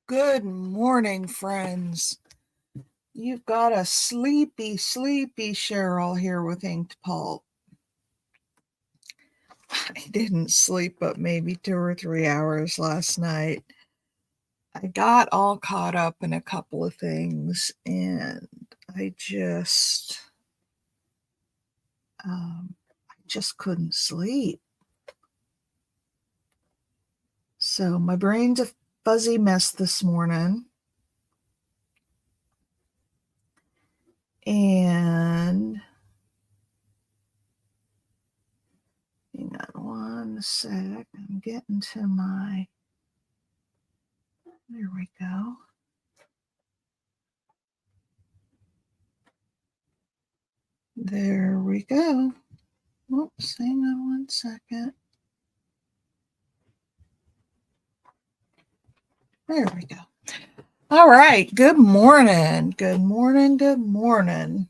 Good morning, friends. You've got a sleepy Cheryl here with inkedpulp. I didn't sleep but maybe 2 or 3 hours last night. I got all caught up in a couple of things and I just couldn't sleep. So my brain's a fuzzy mess this morning. And hang on one sec. I'm getting to my, there we go. There we go. Oops, hang on one second. There we go. All right. Good morning. Good morning. Good morning.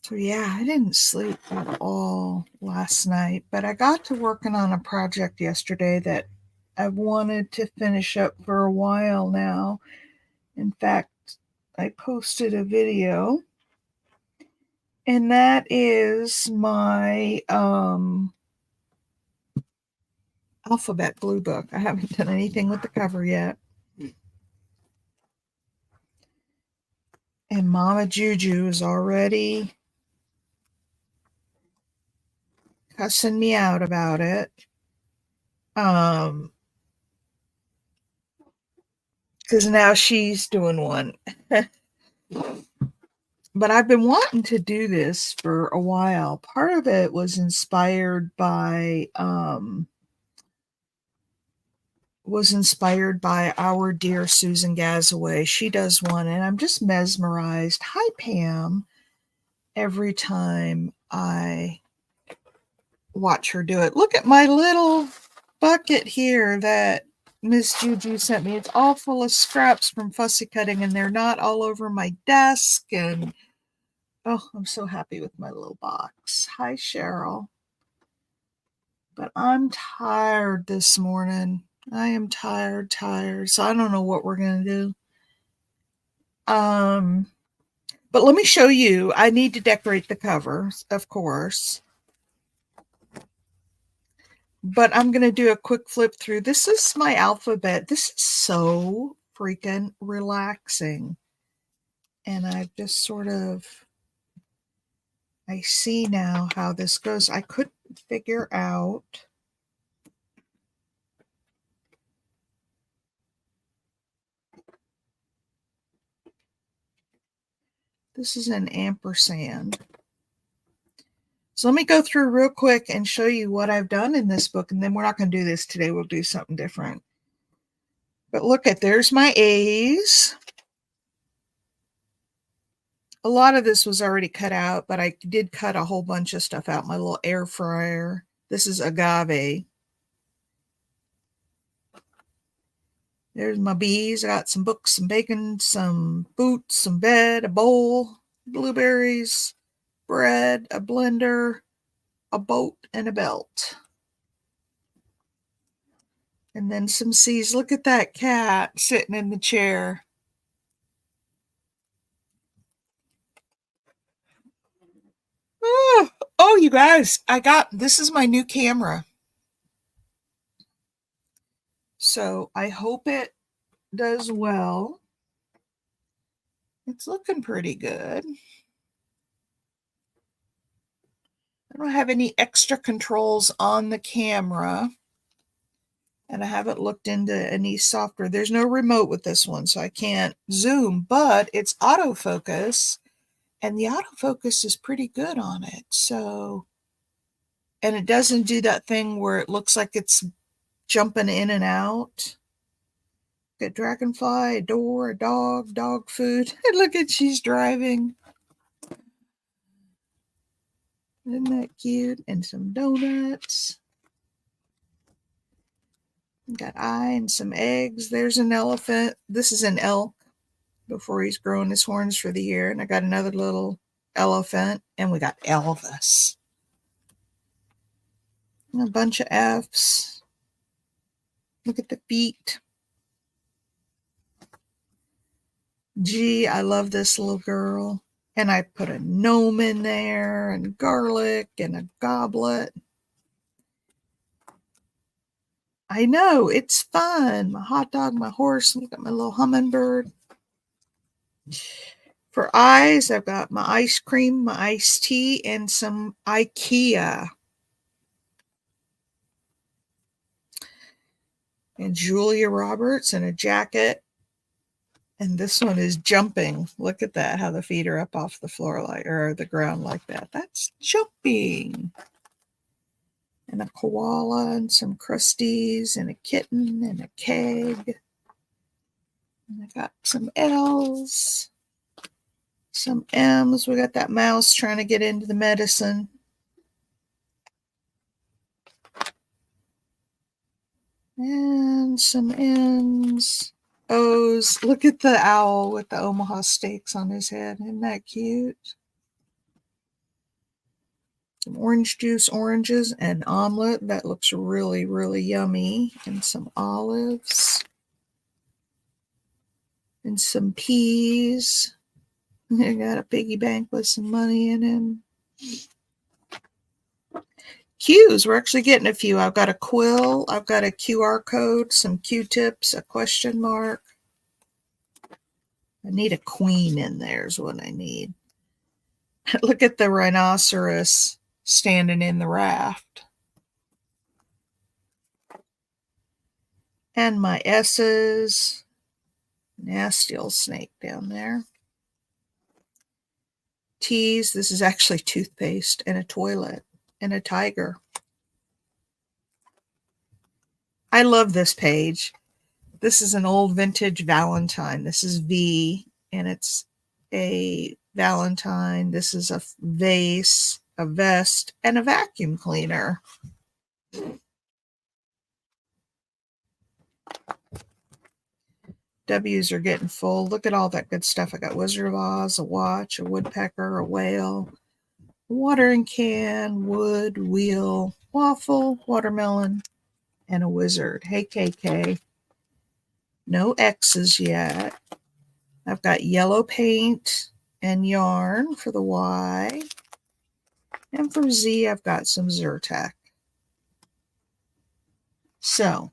So, yeah, I didn't sleep at all last night, but I got to working on a project yesterday that I've wanted to finish up for a while now. In fact, I posted a video, and that is my alphabet blue book. I haven't done anything with the cover yet. And Mama Juju is already cussing me out about it. Because now she's doing one. But I've been wanting to do this for a while. Part of it was inspired by our dear Susan Gazaway. She does one, and I'm just mesmerized. Hi, Pam. Every time I watch her do it. Look at my little bucket here that Miss Juju sent me. It's all full of scraps from fussy cutting, and they're not all over my desk. And oh, I'm so happy with my little box. Hi, Cheryl. But I'm tired this morning. I am tired. So I don't know what we're gonna do. But let me show you. I need to decorate the cover, of course. But I'm going to do a quick flip through. This is my alphabet. This is so freaking relaxing. And I've just sort of, I see now how this goes. I couldn't figure out. This is an ampersand. So let me go through real quick and show you what I've done in this book. And then we're not going to do this today. We'll do something different. But look at, there's my A's. A lot of this was already cut out, but I did cut a whole bunch of stuff out. My little air fryer. This is agave. There's my B's. I got some books, some bacon, some boots, some bed, a bowl, blueberries, bread, a blender, a boat, and a belt. And then some C's. Look at that cat sitting in the chair. Oh, you guys, this is my new camera. So I hope it does well. It's looking pretty good. I don't have any extra controls on the camera. And I haven't looked into any software. There's no remote with this one, so I can't zoom, but it's autofocus, and the autofocus is pretty good on it. So, and it doesn't do that thing where it looks like it's jumping in and out. Got dragonfly, a door, a dog food. And look at, she's driving. Isn't that cute? And some donuts. Got eye and some eggs. There's an elephant. This is an elk before he's growing his horns for the year. And I got another little elephant. And we got Elvis. And a bunch of F's. Look at the feet. Gee, I love this little girl. And I put a gnome in there and garlic and a goblet. I know, it's fun. My hot dog, my horse, look at my little hummingbird. For eyes, I've got my ice cream, my iced tea, and some IKEA. And Julia Roberts in a jacket. And this one is jumping. Look at that, how the feet are up off the floor like, or the ground like that. That's jumping. And a koala and some crusties and a kitten and a keg. And I got some L's, some M's. We got that mouse trying to get into the medicine. And some N's, O's. Look at the owl with the Omaha steaks on his head. Isn't that cute? Some orange juice, oranges, and omelet. That looks really, really yummy. And some olives. And some peas. I got a piggy bank with some money in it. Q's. We're actually getting a few. I've got a quill. I've got a QR code, some Q-tips, a question mark. I need a queen in there is what I need. Look at the rhinoceros standing in the raft. And my S's. Nasty old snake down there. T's. This is actually toothpaste and a toilet and a tiger. I love this page. This is an old vintage Valentine. This is V, and it's a Valentine. This is a vase, a vest, and a vacuum cleaner. W's are getting full. Look at all that good stuff. I got Wizard of Oz, a watch, a woodpecker, a whale, a watering can, wood, wheel, waffle, watermelon, and a wizard. Hey, KK. No X's yet. I've got yellow paint and yarn for the Y. And for Z, I've got some Zyrtec. So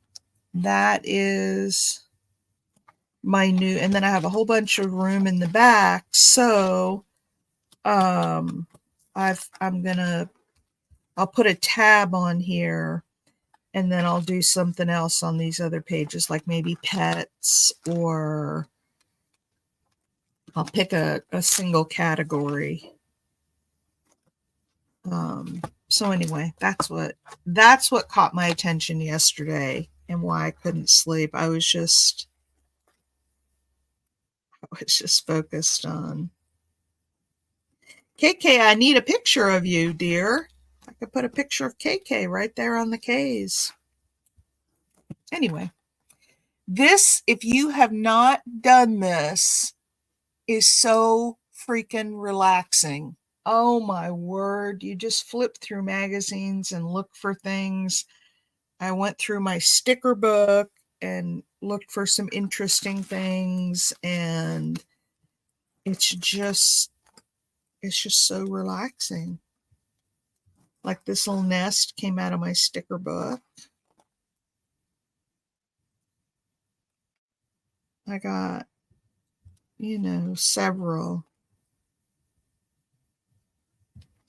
that is my new, and then I have a whole bunch of room in the back. So I'll put a tab on here, and then I'll do something else on these other pages, like maybe pets, or I'll pick a single category. So anyway, that's what caught my attention yesterday and why I couldn't sleep. I was just focused on KK. I need a picture of you, dear. I could put a picture of KK right there on the K's. Anyway, this, if you have not done this, is so freaking relaxing. Oh my word. You just flip through magazines and look for things. I went through my sticker book and looked for some interesting things, and it's just so relaxing. Like this little nest came out of my sticker book. I got,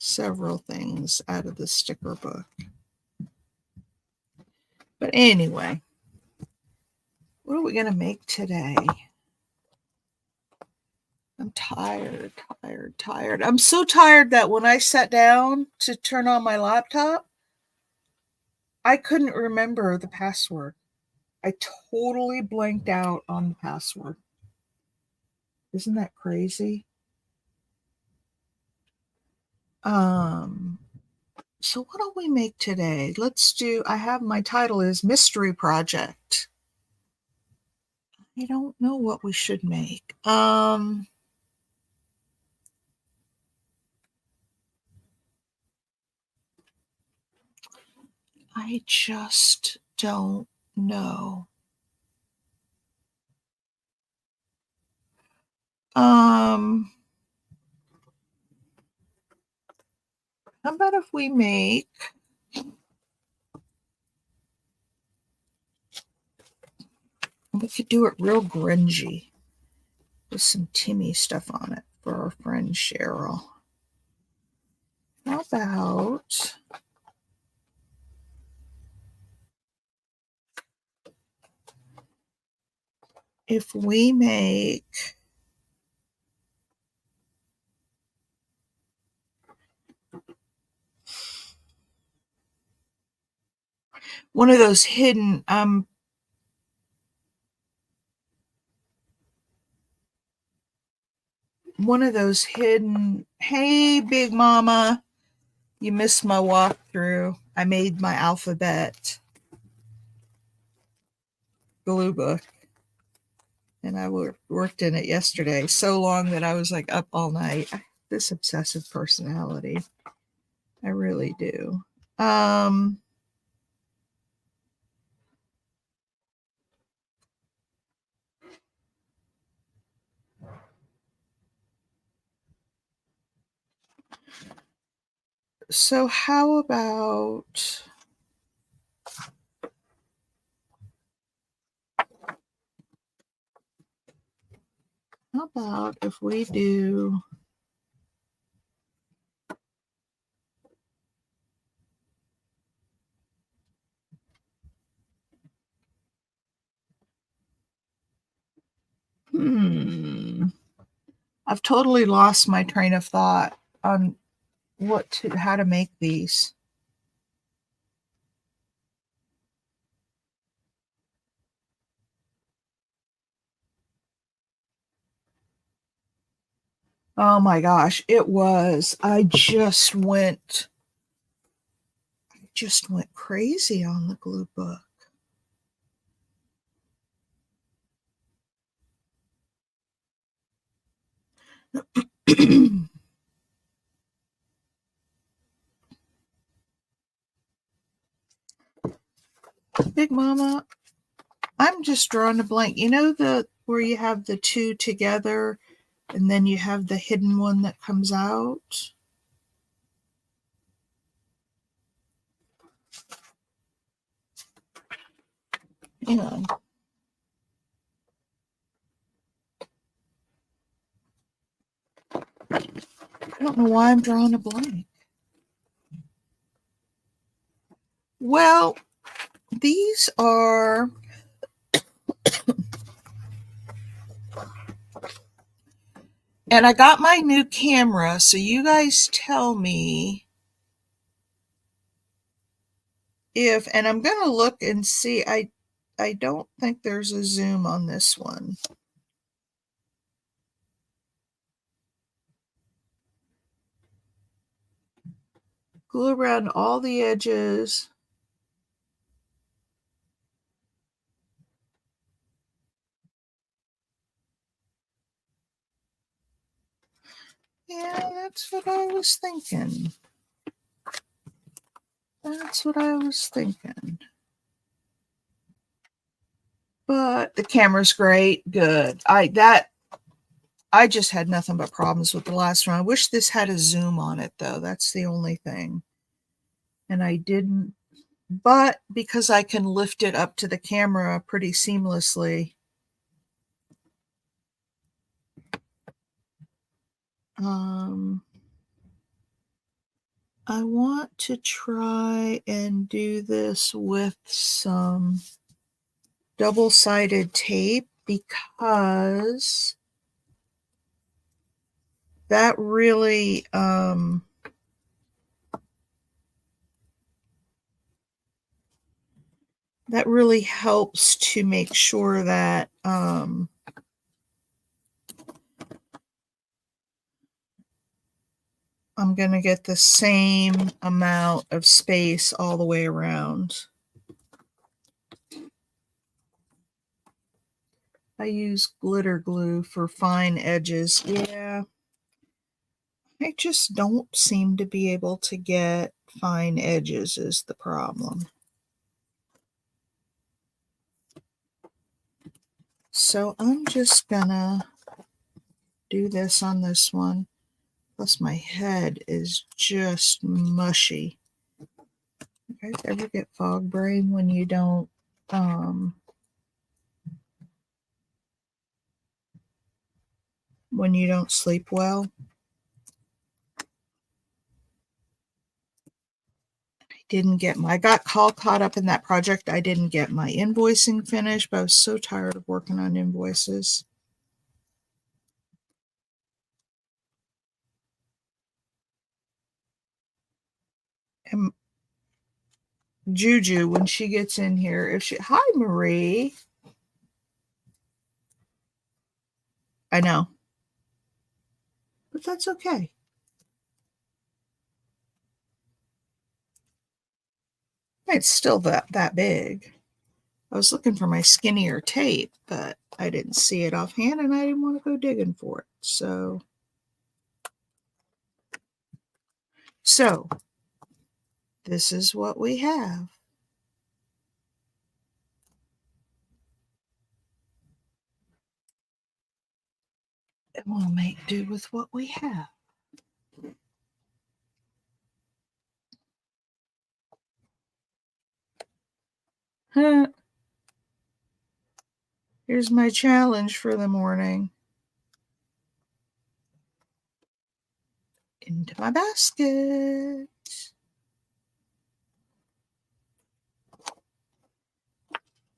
several things out of the sticker book. But anyway, what are we going to make today? I'm tired. I'm so tired that when I sat down to turn on my laptop, I couldn't remember the password. I totally blanked out on the password. Isn't that crazy? So what do we make today? My title is Mystery Project. I don't know what we should make. I just don't No. How about if we make we could do it real grungy with some Timmy stuff on it for our friend Cheryl. How about if we make one of those hidden hey big mama, you missed my walkthrough. I made my alphabet glue book and I worked in it yesterday so long that I was like up all night. This obsessive personality, I really do. So how about if we do I've totally lost my train of thought on how to make these. Oh my gosh, it was. I just went crazy on the glue book. Big Mama, I'm just drawing a blank. You know the where you have the two together and then you have the hidden one that comes out? Hang on. I don't know why I'm drawing a blank. Well, these are and I got my new camera, so you guys tell me if, and I'm going to look and see. I don't think there's a zoom on this one. Glue around all the edges. Yeah, that's what I was thinking. That's what I was thinking. But the camera's great. Good. I just had nothing but problems with the last one. I wish this had a zoom on it though. That's the only thing. And I didn't, but because I can lift it up to the camera pretty seamlessly, I want to try and do this with some double-sided tape because that really helps to make sure that I'm going to get the same amount of space all the way around. I use glitter glue for fine edges. Yeah, I just don't seem to be able to get fine edges is the problem. So I'm just gonna do this on this one. Plus my head is just mushy. You guys ever get fog brain when you don't sleep well? I got all caught up in that project. I didn't get my invoicing finished, but I was so tired of working on invoices. And Juju, when she gets in here, hi Marie. I know. But that's okay. It's still that big. I was looking for my skinnier tape, but I didn't see it offhand and I didn't want to go digging for it. So this is what we have. And we'll make do with what we have. Here's my challenge for the morning. Into my basket.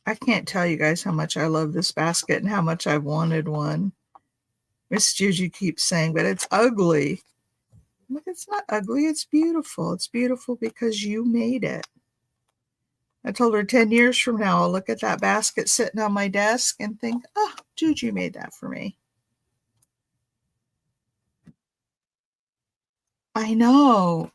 I can't tell you guys how much I love this basket and how much I've wanted one. Miss Juju keeps saying, but it's ugly. Look, it's not ugly. It's beautiful. It's beautiful because you made it. I told her 10 years from now, I'll look at that basket sitting on my desk and think, oh, Juju made that for me. I know.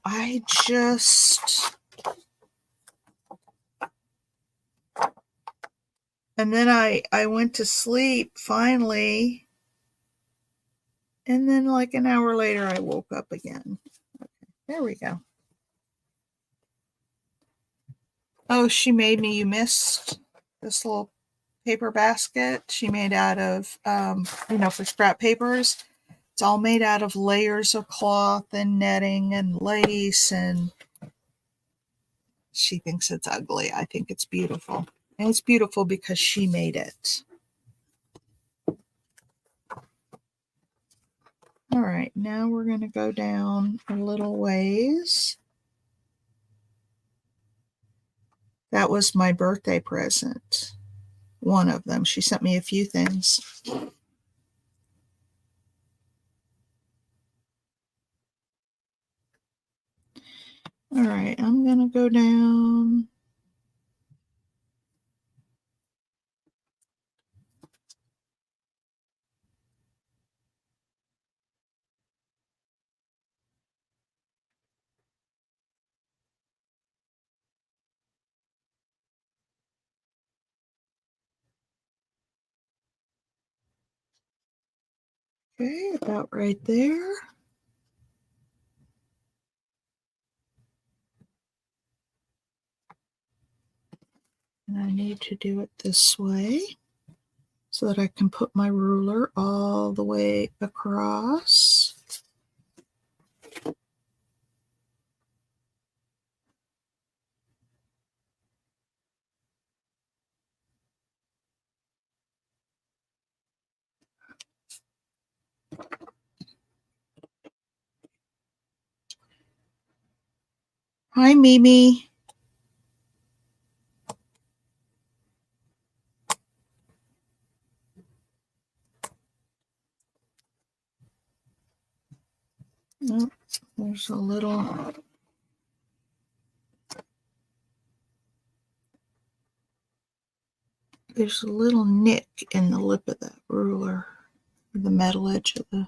And then I went to sleep finally. And then like an hour later, I woke up again. Okay, there we go. Oh, she made me, you missed this little paper basket she made out of, for scrap papers. It's all made out of layers of cloth and netting and lace, and she thinks it's ugly. I think it's beautiful. And it's beautiful because she made it. All right, now we're going to go down a little ways. That was my birthday present. One of them. She sent me a few things. All right, I'm going to go down. Okay, about right there. And I need to do it this way so that I can put my ruler all the way across. Hi, Mimi. Oh, there's a little nick in the lip of that ruler, the metal edge of the.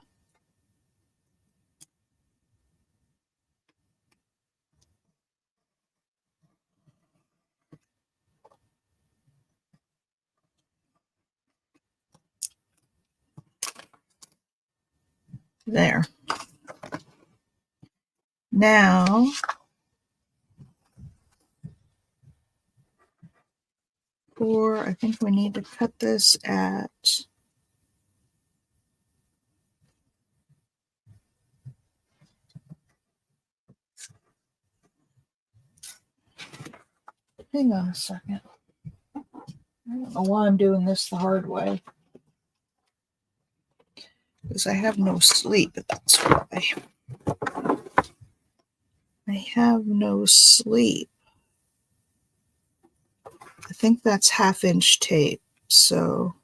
There. Now 4. I think we need to cut this at hang on a second. I don't know why I'm doing this the hard way. Because I have no sleep, that's why. I have no sleep. I think that's 1/2-inch tape, so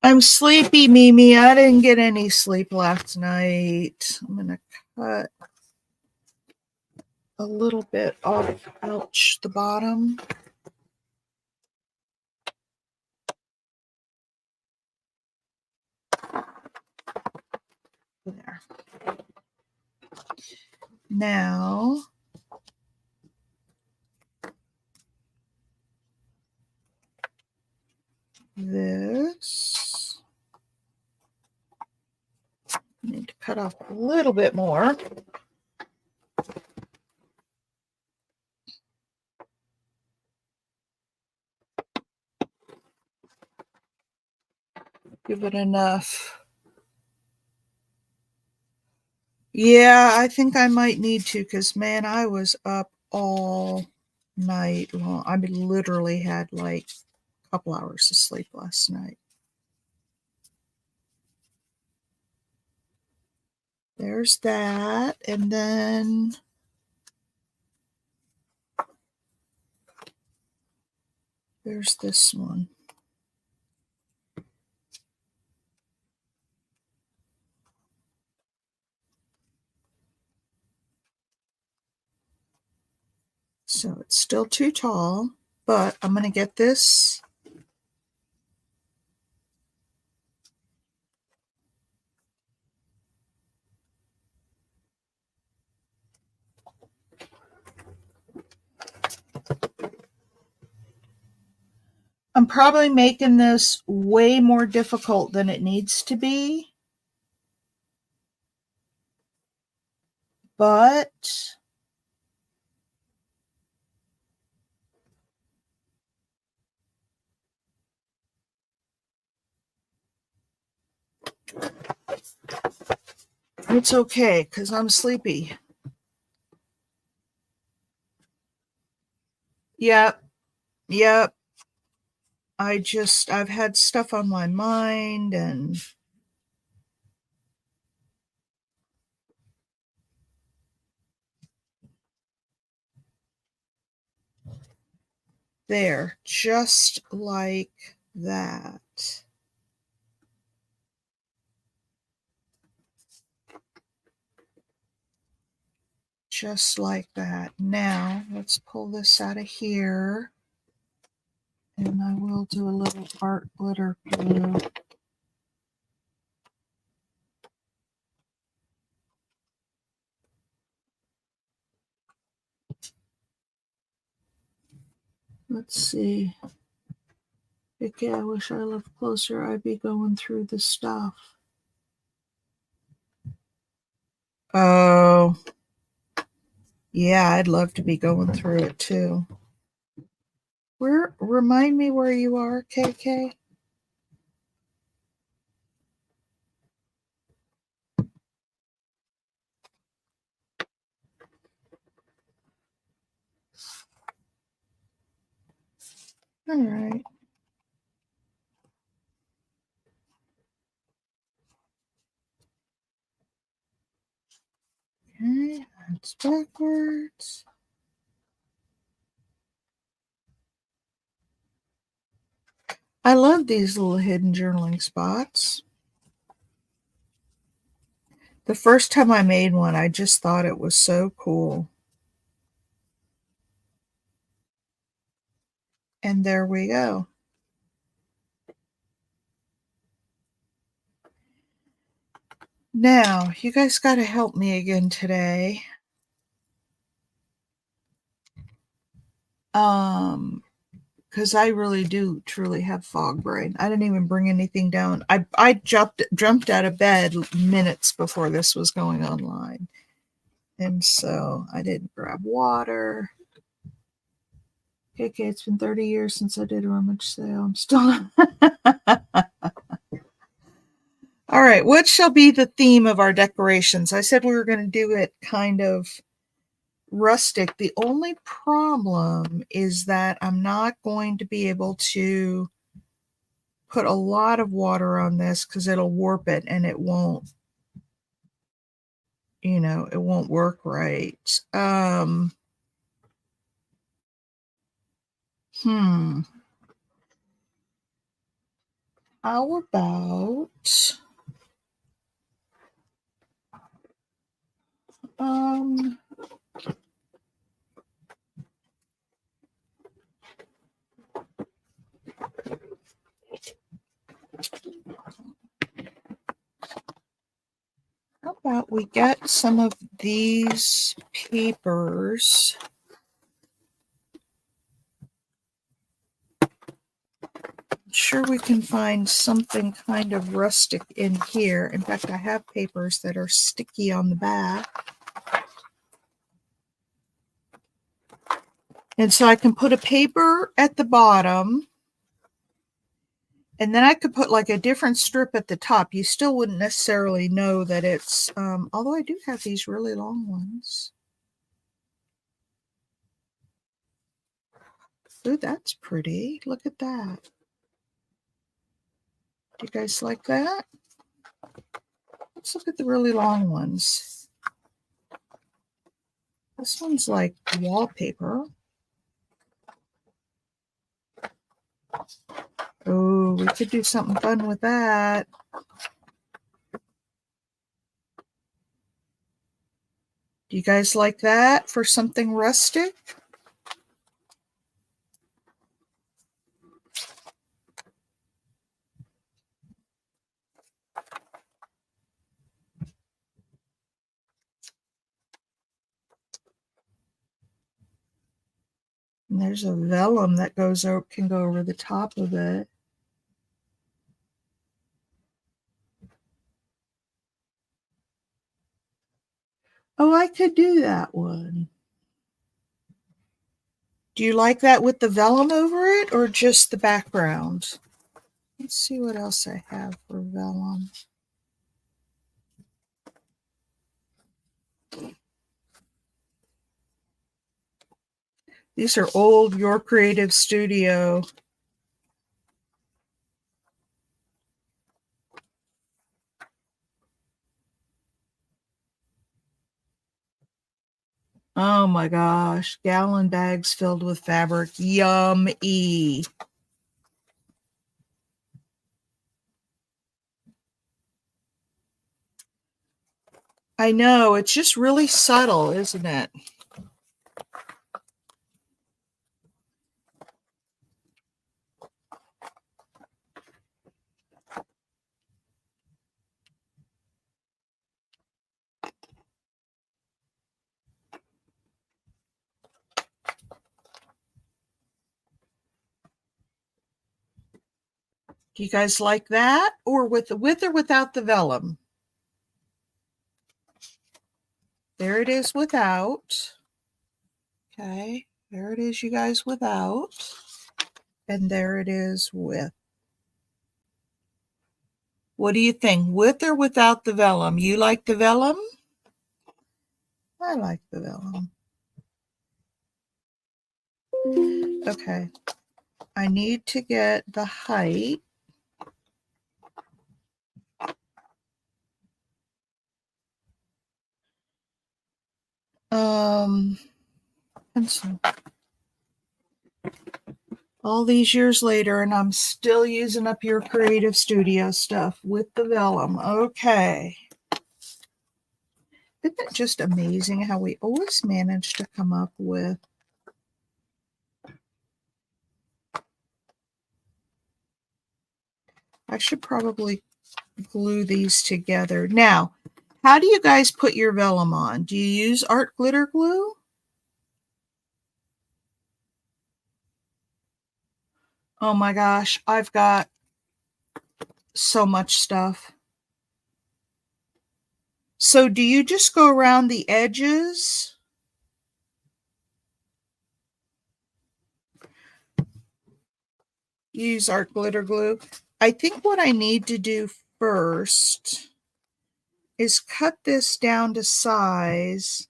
I'm sleepy, Mimi. I didn't get any sleep last night. I'm gonna cut a little bit off, ouch, the bottom. There. Now, this, I need to cut off a little bit more. Give it enough. Yeah, I think I might need to because, man, I was up all night long. I literally had like a couple hours of sleep last night. There's that. And then there's this one. So it's still too tall, but I'm going to get this. I'm probably making this way more difficult than it needs to be, but it's okay because I'm sleepy. Yep. I've had stuff on my mind and there, just like that. Just like that. Now, let's pull this out of here. And I will do a little art glitter glue. Let's see. Okay, I wish I lived closer. I'd be going through the stuff. Oh, yeah, I'd love to be going through it too. Remind me where you are, KK? All right. Okay, that's backwards. I love these little hidden journaling spots. The first time I made one, I just thought it was so cool. And there we go. Now, you guys got to help me again today. Because I really do truly have fog brain. I didn't even bring anything down. I jumped out of bed minutes before this was going online. And so I didn't grab water. Okay, it's been 30 years since I did a rummage sale. I'm still. All right, what shall be the theme of our decorations? I said we were going to do it kind of rustic. The only problem is that I'm not going to be able to put a lot of water on this because it'll warp it and it won't, it won't work right. Hmm. How about um how about we get some of these papers? I'm sure we can find something kind of rustic in here. In fact, I have papers that are sticky on the back. And so I can put a paper at the bottom, and then I could put like a different strip at the top. You still wouldn't necessarily know that it's, although I do have these really long ones. Ooh, that's pretty. Look at that. Do you guys like that? Let's look at the really long ones. This one's like wallpaper. Oh, we could do something fun with that. Do you guys like that for something rustic? And there's a vellum that can go over the top of it. Oh, I could do that one. Do you like that with the vellum over it or just the background? Let's see what else I have for vellum. These are old Your Creative Studio. Oh my gosh, gallon bags filled with fabric. Yummy. I know, it's just really subtle, isn't it? Do you guys like that? Or with or without the vellum? There it is without. Okay, there it is, you guys, without. And there it is with. What do you think? With or without the vellum? You like the vellum? I like the vellum. Okay. I need to get the height. Pencil. All these years later, and I'm still using up Your Creative Studio stuff with the vellum. Okay. Isn't it just amazing how we always manage to come up with I should probably glue these together. Now, how do you guys put your vellum on? Do you use art glitter glue? Oh my gosh, I've got so much stuff. So do you just go around the edges? Use art glitter glue. I think what I need to do first is cut this down to size,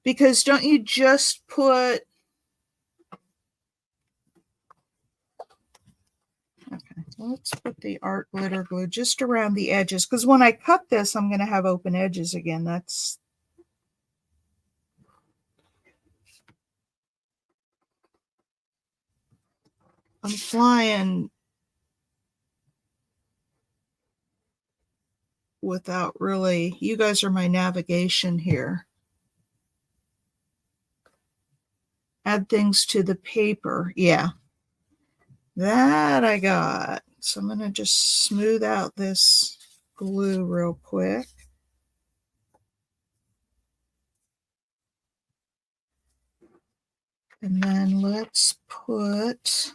because don't you just put, okay, let's put the art glitter glue just around the edges, because when I cut this, I'm going to have open edges again. I'm flying without really, you guys are my navigation here. Add things to the paper. Yeah, that I got. So I'm going to just smooth out this glue real quick. And then let's put,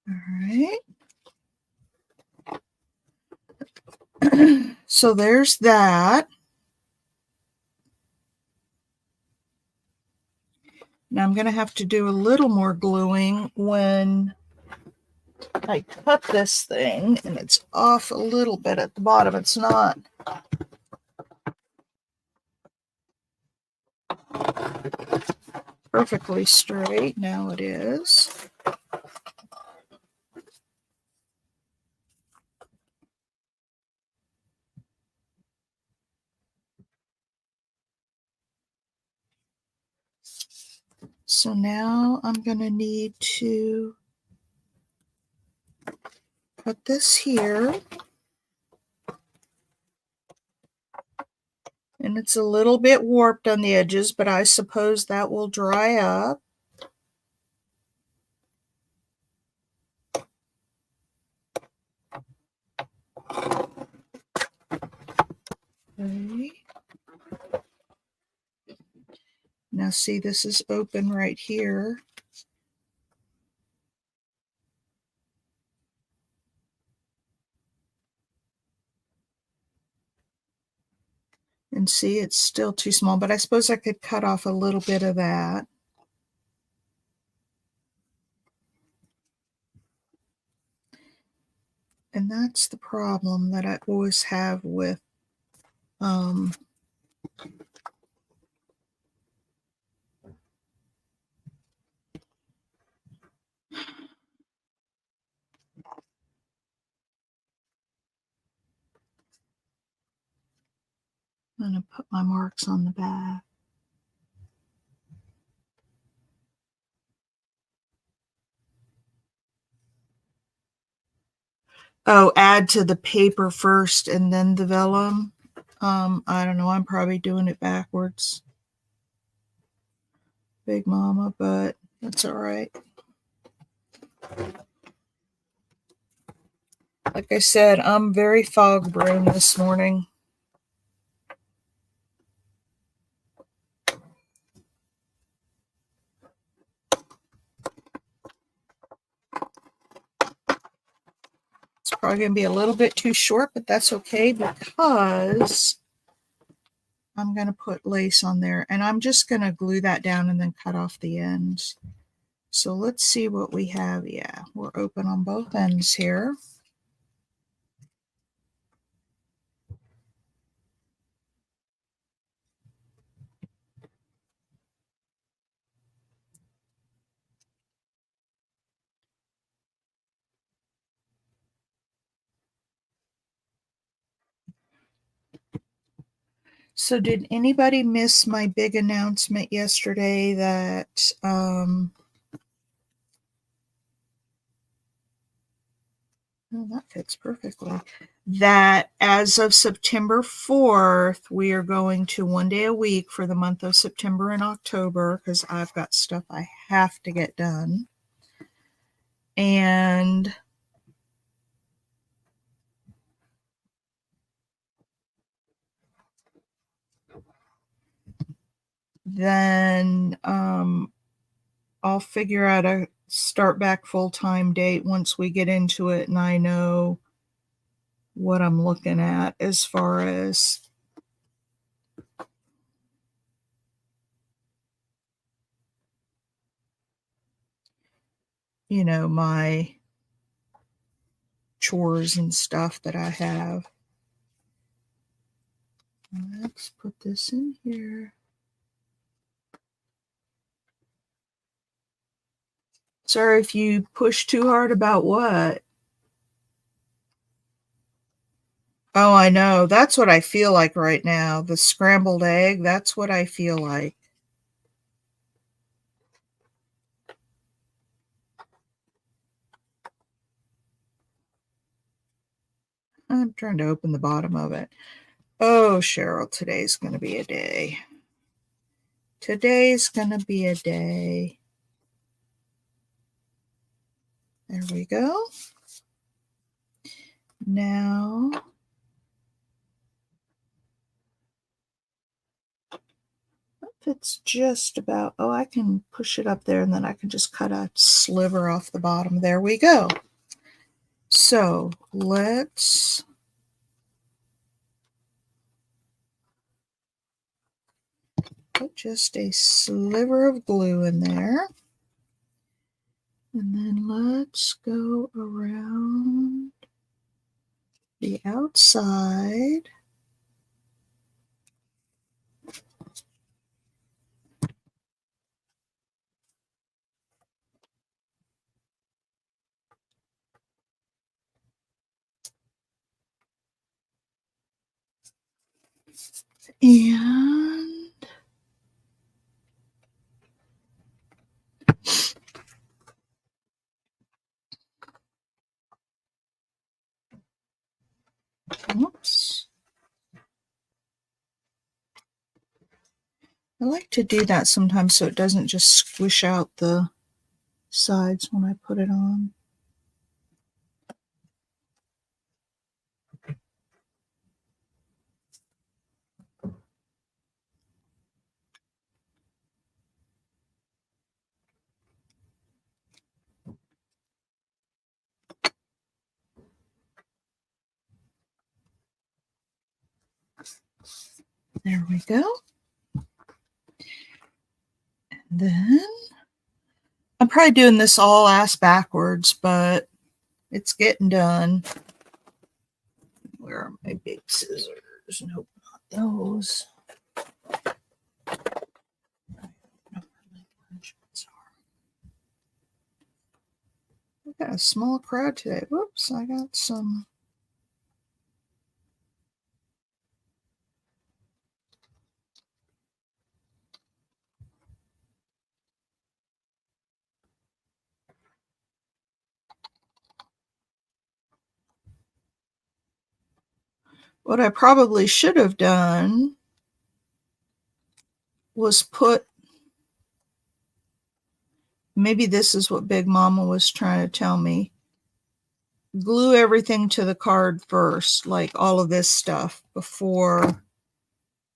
all right. So there's that. Now I'm going to have to do a little more gluing when I cut this thing, and it's off a little bit at the bottom. It's not perfectly straight. Now it is. So now I'm going to need to put this here. And it's a little bit warped on the edges, but I suppose that will dry up. Okay. Now see, this is open right here. And see, it's still too small, but I suppose I could cut off a little bit of that. And that's the problem that I always have with I'm going to put my marks on the back. Oh, add to the paper first and then the vellum. I don't know. I'm probably doing it backwards. Big Mama, but that's all right. Like I said, I'm very fog brain this morning. It's probably going to be a little bit too short, but that's okay because I'm going to put lace on there, and I'm just going to glue that down and then cut off the ends. So let's see what we have. Yeah, we're open on both ends here. So did anybody miss my big announcement yesterday that oh, that fits perfectly, that as of September 4th, we are going to 1 day a week for the month of September and October because I've got stuff I have to get done. And then I'll figure out a start back full-time date once we get into it and I know what I'm looking at as far as my chores and stuff that I have. Let's put this in here. Sorry if you push too hard about what? Oh, I know. That's what I feel like right now. The scrambled egg, that's what I feel like. I'm trying to open the bottom of it. Oh, Cheryl, today's going to be a day. Today's going to be a day. There we go. Now, it's just about, oh, I can push it up there and then I can just cut a sliver off the bottom. There we go. So let's put just a sliver of glue in there. And then let's go around the outside. And oops. I like to do that sometimes so it doesn't just squish out the sides when I put it on. There we go. And then I'm probably doing this all ass backwards, but it's getting done. Where are my big scissors? Nope, not those. I've got a small crowd today. Whoops, I got some. What I probably should have done was put, maybe this is what Big Mama was trying to tell me, glue everything to the card first, like all of this stuff, before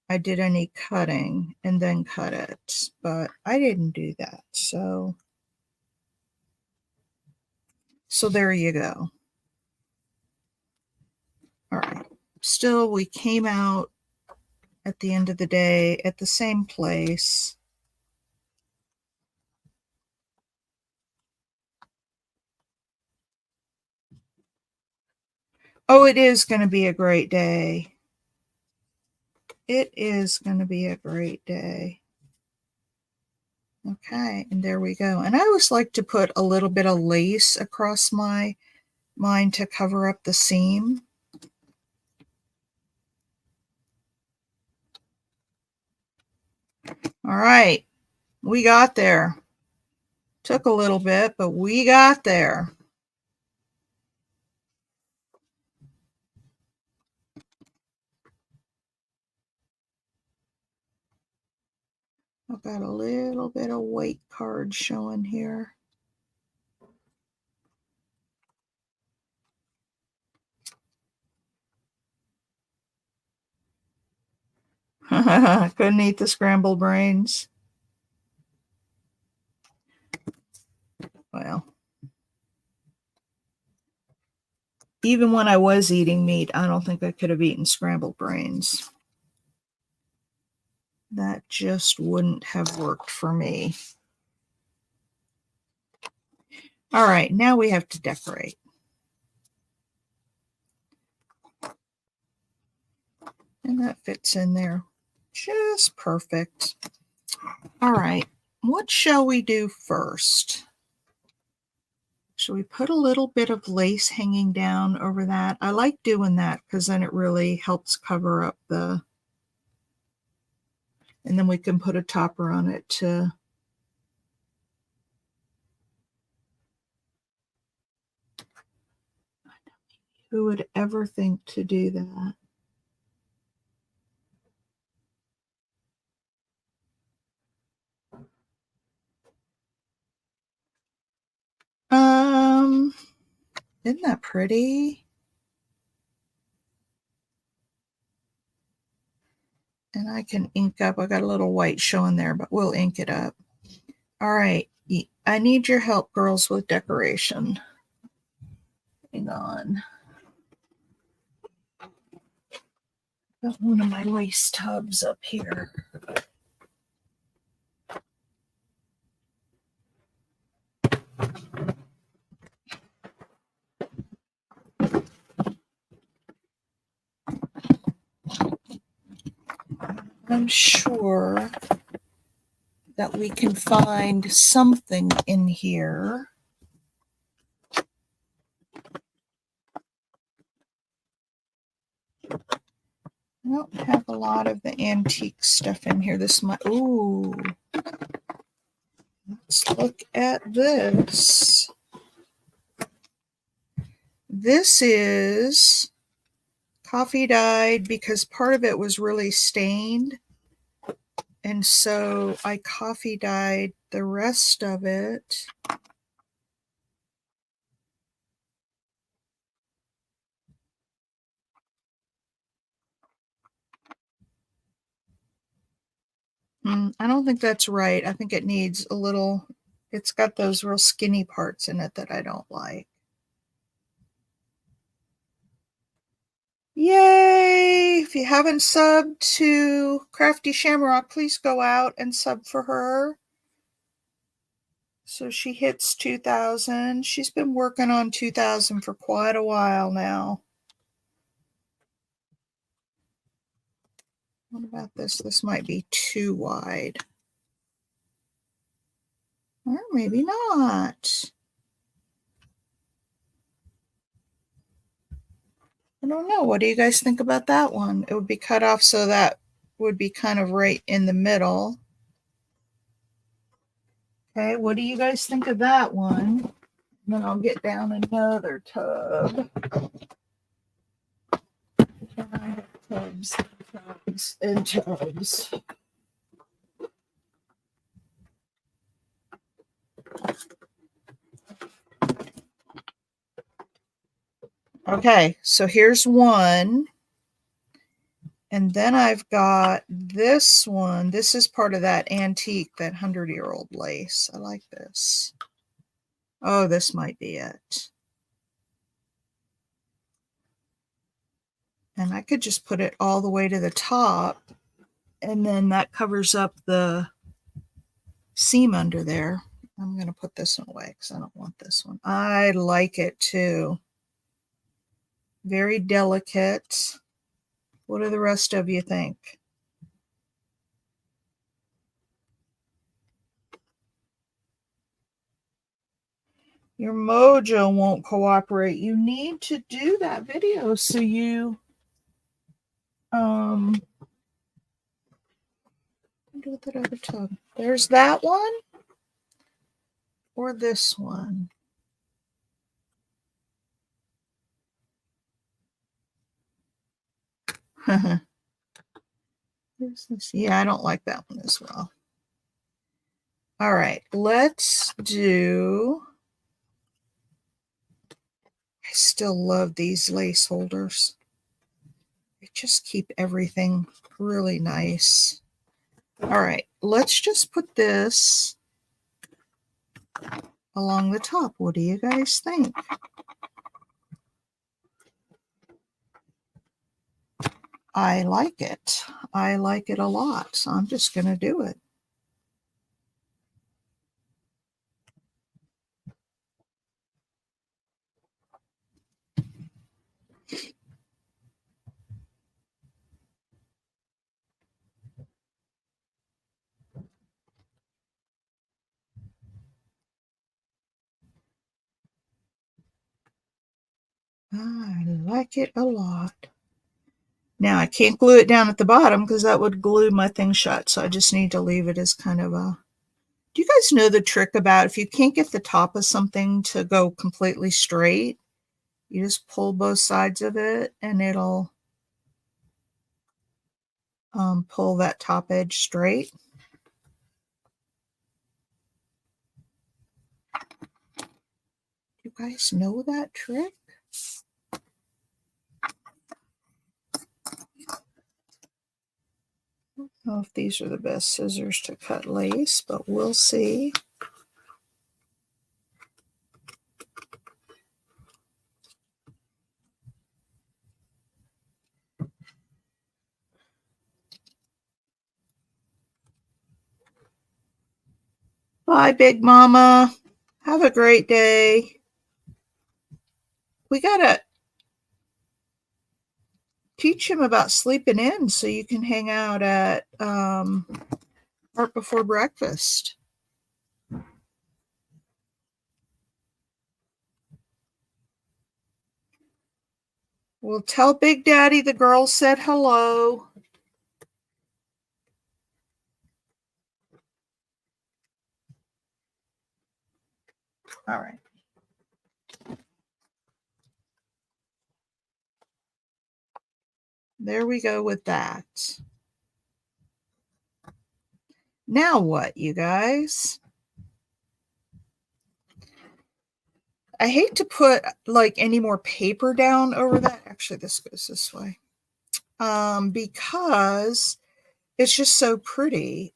I did any cutting, and then cut it. But I didn't do that, so there you go. All right. Still, we came out at the end of the day at the same place. Oh, it is going to be a great day. It is going to be a great day. Okay, and there we go. And I always like to put a little bit of lace across mine to cover up the seam. All right, we got there. Took a little bit, but we got there. I've got a little bit of weight card showing here. Couldn't eat the scrambled brains. Well, even when I was eating meat, I don't think I could have eaten scrambled brains. That just wouldn't have worked for me. All right, now we have to decorate. And that fits in there just perfect. All right, what shall we do first? Should we put a little bit of lace hanging down over that? I like doing that because then it really helps cover up the, and then we can put a topper on it to, who would ever think to do that? Isn't that pretty? And I can ink up. I got a little white showing there, but we'll ink it up. All right. I need your help, girls, with decoration. Hang on. Got one of my lace tubs up here. I'm sure that we can find something in here. I don't have a lot of the antique stuff in here. This might, ooh, let's look at this. This is coffee dyed because part of it was really stained. And so I coffee dyed the rest of it. I don't think that's right. I think it needs a little, it's got those real skinny parts in it that I don't like. Yay! If you haven't subbed to Crafty Shamrock, please go out and sub for her. So she hits 2,000. She's been working on 2,000 for quite a while now. What about this? This might be too wide. Or maybe not. I don't know. What do you guys think about that one? It would be cut off so that would be kind of right in the middle. Okay, what do you guys think of that one? And then I'll get down another tub. And I have tubs and tubs and tubs. Okay, so here's one. And then I've got this one. This is part of that antique, that 100-year-old lace. I like this. Oh, this might be it. And I could just put it all the way to the top, and then that covers up the seam under there. I'm going to put this one away because I don't want this one. I like it too. Very delicate. What do the rest of you think? Your mojo won't cooperate. You need to do that video so you do that other tub. There's that one or this one. There's this. Yeah, I don't like that one as well. All right, let's do, I still love these lace holders. They just keep everything really nice. All right, let's just put this along the top. What do you guys think? I like it. I like it a lot, so I'm just going to do it. I like it a lot. Now I can't glue it down at the bottom because that would glue my thing shut. So I just need to leave it as kind of a, do you guys know the trick about if you can't get the top of something to go completely straight, you just pull both sides of it and it'll pull that top edge straight. You guys know that trick? I don't know if these are the best scissors to cut lace, but we'll see. Bye, Big Mama. Have a great day. We got to teach him about sleeping in so you can hang out at right before breakfast. Well, tell Big Daddy the girls said hello. All right. There we go with that. Now what, you guys? I hate to put like any more paper down over that. Actually, this goes this way. Because it's just so pretty.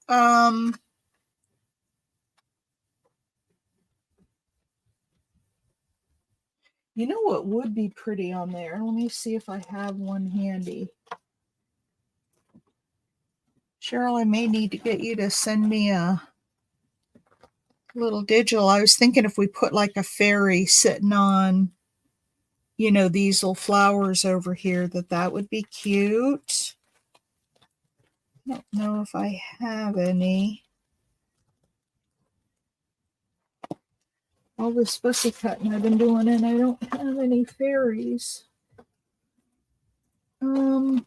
You know what would be pretty on there? Let me see if I have one handy. Cheryl, I may need to get you to send me a little digital. I was thinking if we put like a fairy sitting on, you know, these little flowers over here, that would be cute. I don't know if I have any. All this fussy cutting I've been doing, and I don't have any fairies. Oh,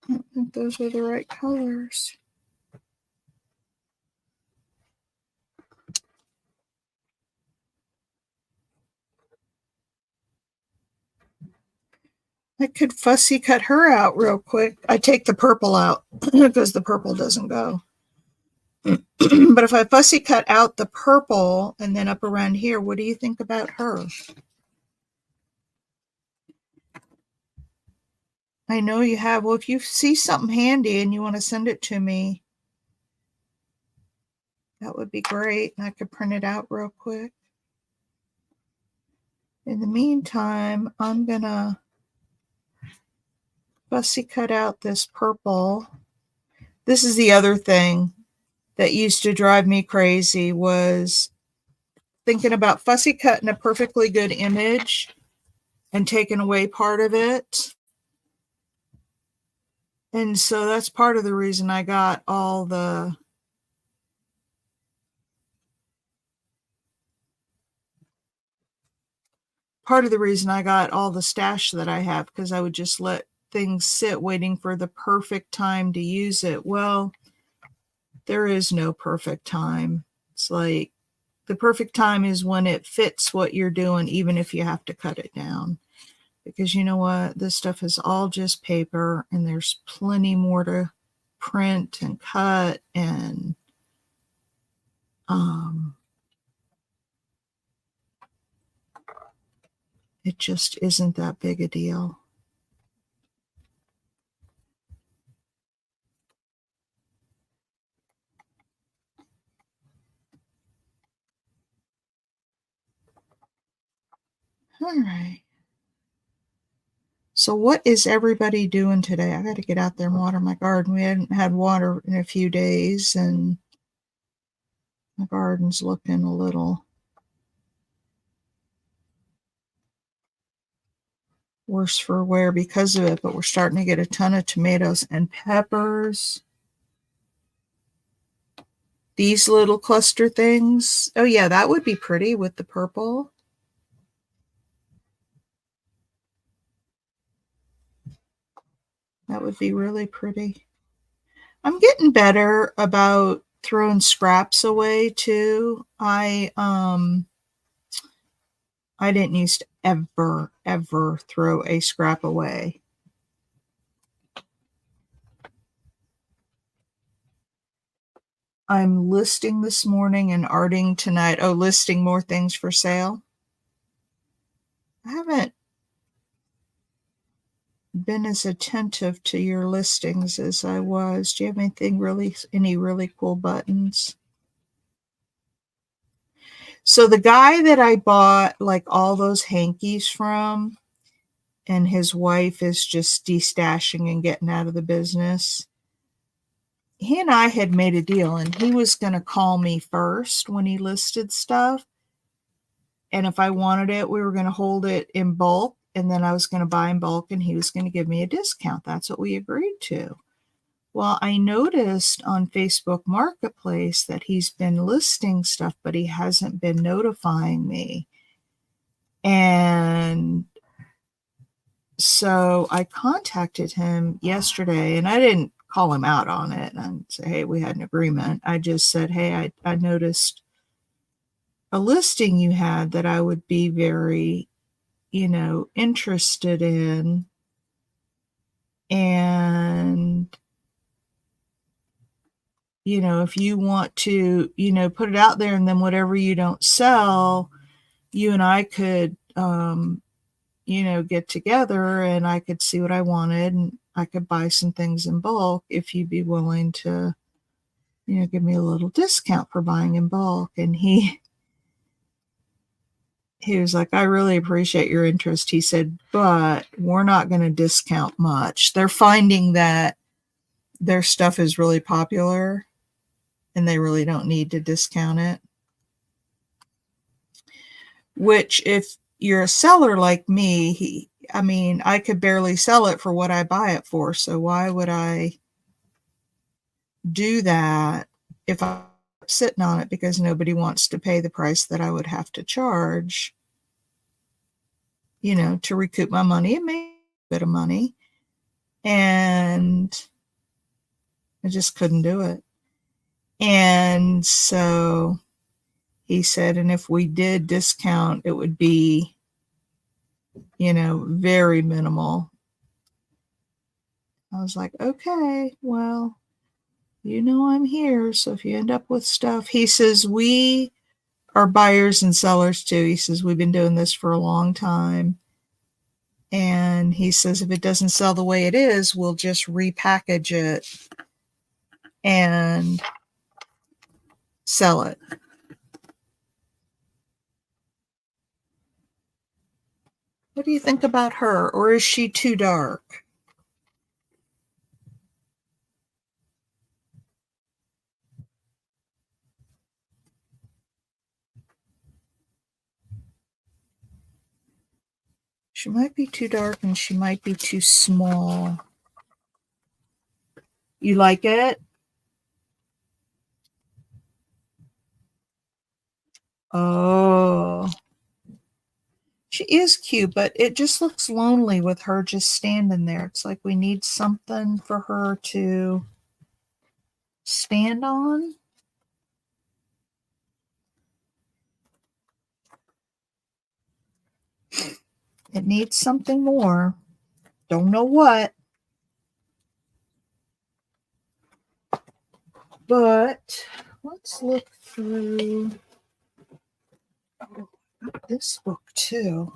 I don't think those are the right colors. I could fussy cut her out real quick. I take the purple out because the purple doesn't go. But if I fussy cut out the purple and then up around here, what do you think about her? I know you have. Well, if you see something handy and you want to send it to me, that would be great. And I could print it out real quick. In the meantime, I'm going to fussy cut out this purple. This is the other thing that used to drive me crazy was thinking about fussy cutting a perfectly good image and taking away part of it. And so that's part of the reason I got all the stash that I have, because I would just let things sit waiting for the perfect time to use it. Well, there is no perfect time. It's like the perfect time is when it fits what you're doing, even if you have to cut it down. Because you know what? This stuff is all just paper, and there's plenty more to print and cut, and it just isn't that big a deal. All right. So what is everybody doing today? I got to get out there and water my garden. We hadn't had water in a few days, and my garden's looking a little worse for wear because of it, but we're starting to get a ton of tomatoes and peppers. These little cluster things. Oh yeah, that would be pretty with the purple. That would be really pretty. I'm getting better about throwing scraps away too. I didn't used to ever throw a scrap away. I'm listing this morning and arting tonight. Oh, listing more things for sale. I haven't been as attentive to your listings as I was. Do you have any really cool buttons? So the guy that I bought like all those hankies from, and his wife is just destashing and getting out of the business. He and I had made a deal, and he was going to call me first when he listed stuff. And if I wanted it, we were going to hold it in bulk, and then I was going to buy in bulk, and he was going to give me a discount. That's what we agreed to. Well, I noticed on Facebook Marketplace that he's been listing stuff, but he hasn't been notifying me. And so I contacted him yesterday, and I didn't call him out on it and say, hey, we had an agreement. I just said, hey, I noticed a listing you had that I would be very, interested in. And, if you want to, put it out there, and then whatever you don't sell, you and I could, get together, and I could see what I wanted, and I could buy some things in bulk if you'd be willing to, give me a little discount for buying in bulk. And he was like, I really appreciate your interest. He said, but we're not going to discount much. They're finding that their stuff is really popular, and they really don't need to discount it. Which, if you're a seller like me, I could barely sell it for what I buy it for. So why would I do that if I'm sitting on it because nobody wants to pay the price that I would have to charge, to recoup my money and make a bit of money? And I just couldn't do it. And so he said, and if we did discount, it would be, very minimal. I was like, okay, well, I'm here. So if you end up with stuff, he says, we are buyers and sellers too. He says, we've been doing this for a long time. And he says, if it doesn't sell the way it is, we'll just repackage it and sell it. What do you think about her? Or is she too dark? She might be too dark, and she might be too small. You like it? Oh. She is cute, but it just looks lonely with her just standing there. It's like we need something for her to stand on. It needs something more. Don't know what. But let's look through this book too.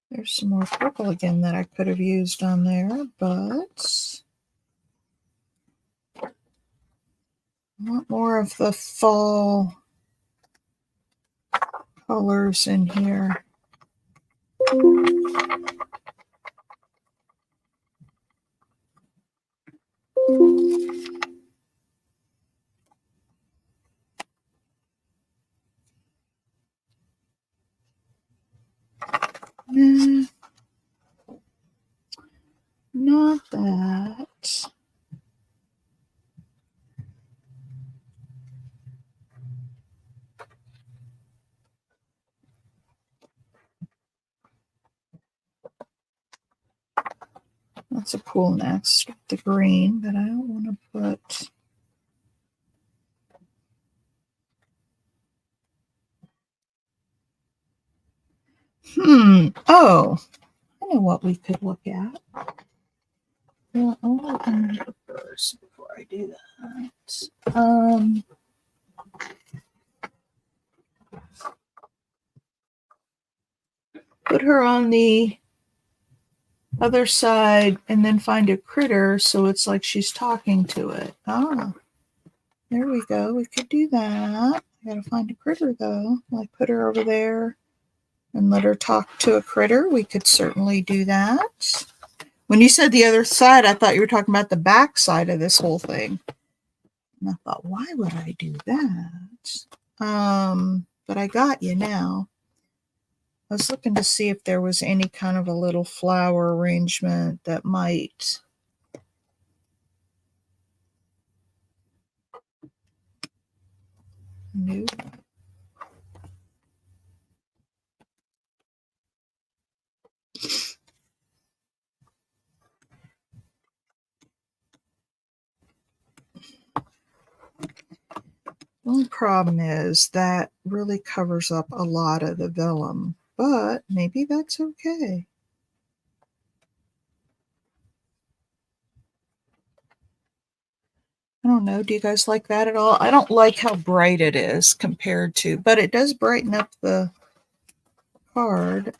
There's some more purple again that I could have used on there, but I want more of the fall colors in here. Nah, not that. That's a cool next with the green, but I don't want to put. Oh, I know what we could look at. Well, I'll look at it first before I do that. Put her on the other side and then find a critter so it's like she's talking to it. Ah, there we go. We could do that. I gotta find a critter though. Like put her over there and let her talk to a critter. We could certainly do that. When you said the other side, I thought you were talking about the back side of this whole thing. And I thought, why would I do that? But I got you now. I was looking to see if there was any kind of a little flower arrangement that might. Nope. The only problem is that really covers up a lot of the vellum, but maybe that's okay. I don't know. Do you guys like that at all? I don't like how bright it is compared to, but it does brighten up the card.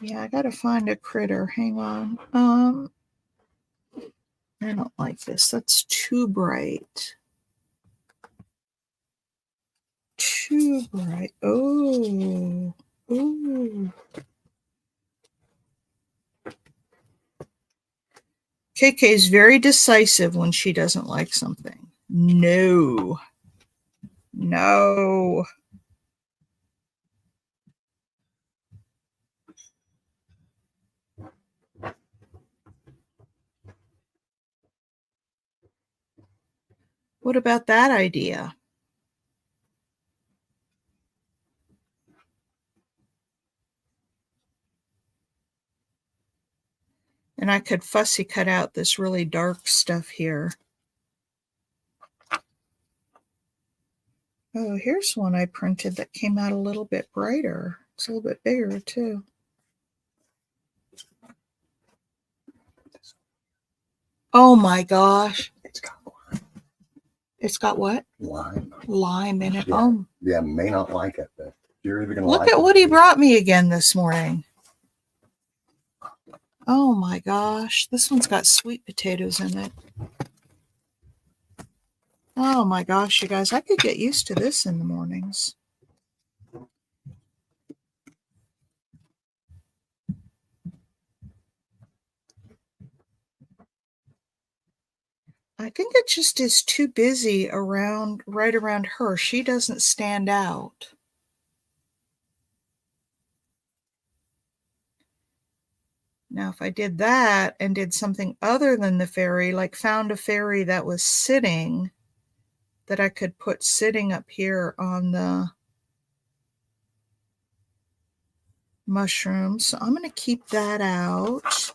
Yeah, I gotta find a critter. Hang on. I don't like this. That's too bright. Too bright. Oh. Ooh. KK is very decisive when she doesn't like something. No. No. What about that idea? And I could fussy cut out this really dark stuff here. Oh, here's one I printed that came out a little bit brighter. It's a little bit bigger too. Oh my gosh. It's got what? Lime. Lime in it. Yeah. Oh. Yeah, may not like it, but you're either gonna Look like at it. what he brought me again this morning. Oh my gosh. This one's got sweet potatoes in it. Oh my gosh, you guys, I could get used to this in the mornings. I think it just is too busy right around her. She doesn't stand out. Now, if I did that and did something other than the fairy, like found a fairy that was sitting, that I could put sitting up here on the mushroom. So I'm going to keep that out.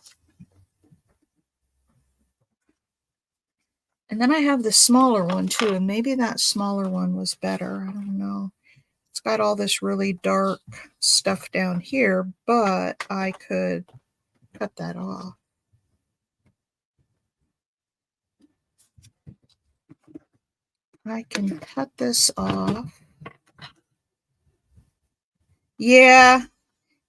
And then I have the smaller one too, and maybe that smaller one was better. I don't know. It's got all this really dark stuff down here, but I could cut that off. I can cut this off. Yeah,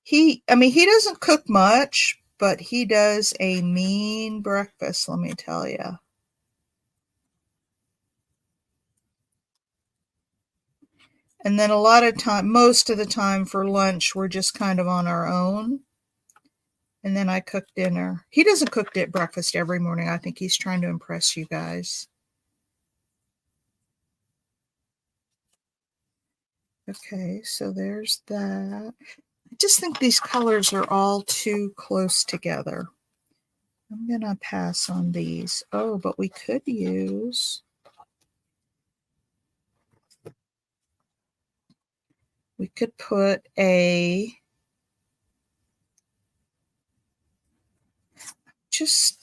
he doesn't cook much, but he does a mean breakfast, let me tell you. And then most of the time for lunch, we're just kind of on our own. And then I cook dinner. He doesn't cook breakfast every morning. I think he's trying to impress you guys. Okay, so there's that. I just think these colors are all too close together. I'm going to pass on these. Oh, but we could put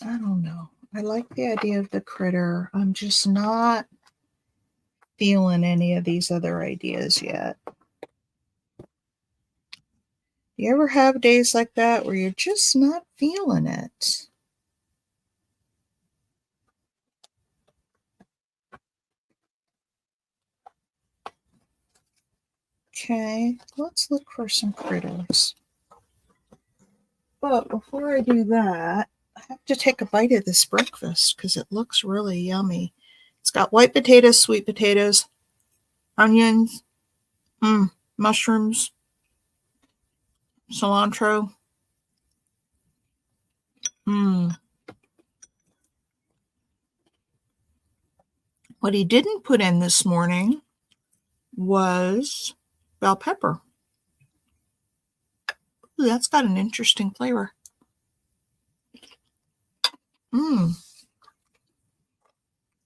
I don't know. I like the idea of the critter. I'm just not feeling any of these other ideas yet. You ever have days like that where you're just not feeling it? Okay, let's look for some critters. But before I do that, I have to take a bite of this breakfast because it looks really yummy. It's got white potatoes, sweet potatoes, onions, mushrooms, cilantro. What he didn't put in this morning was bell pepper. Ooh, that's got an interesting flavor.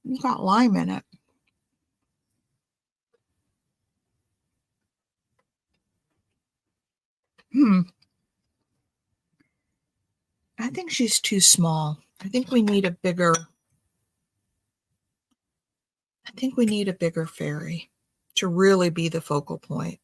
It's got lime in it. I think she's too small. I think we need a bigger fairy to really be the focal point.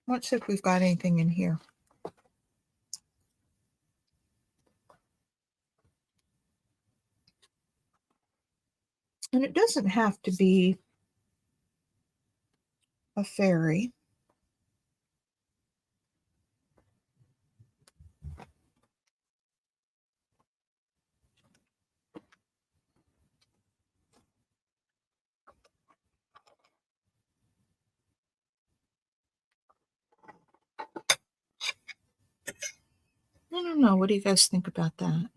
Let's see if we've got anything in here. And it doesn't have to be a fairy. I don't know. What do you guys think about that?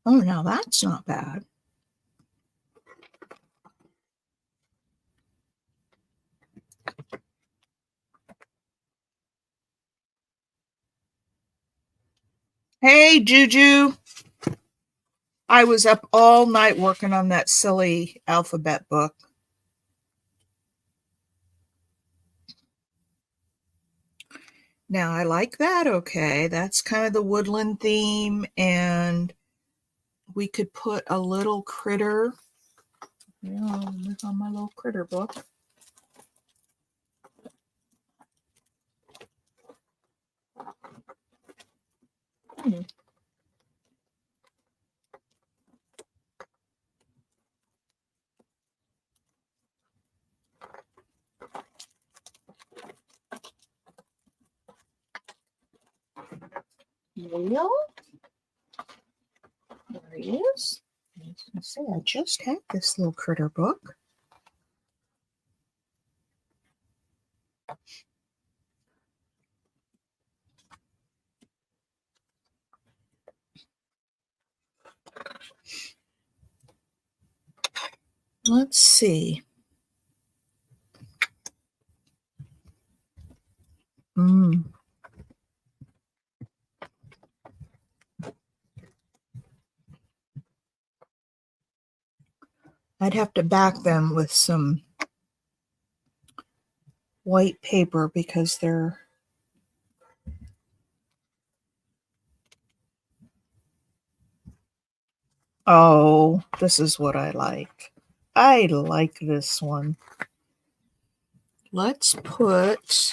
Oh, now that's not bad. Hey, Juju. I was up all night working on that silly alphabet book. Now, I like that. Okay, that's kind of the woodland theme, and we could put a little critter. Yeah, look on my little critter book. Will? There he is. I was going to say, I just had this little critter book. Let's see. I'd have to back them with some white paper because they're oh, this is what I like. I like this one. Let's put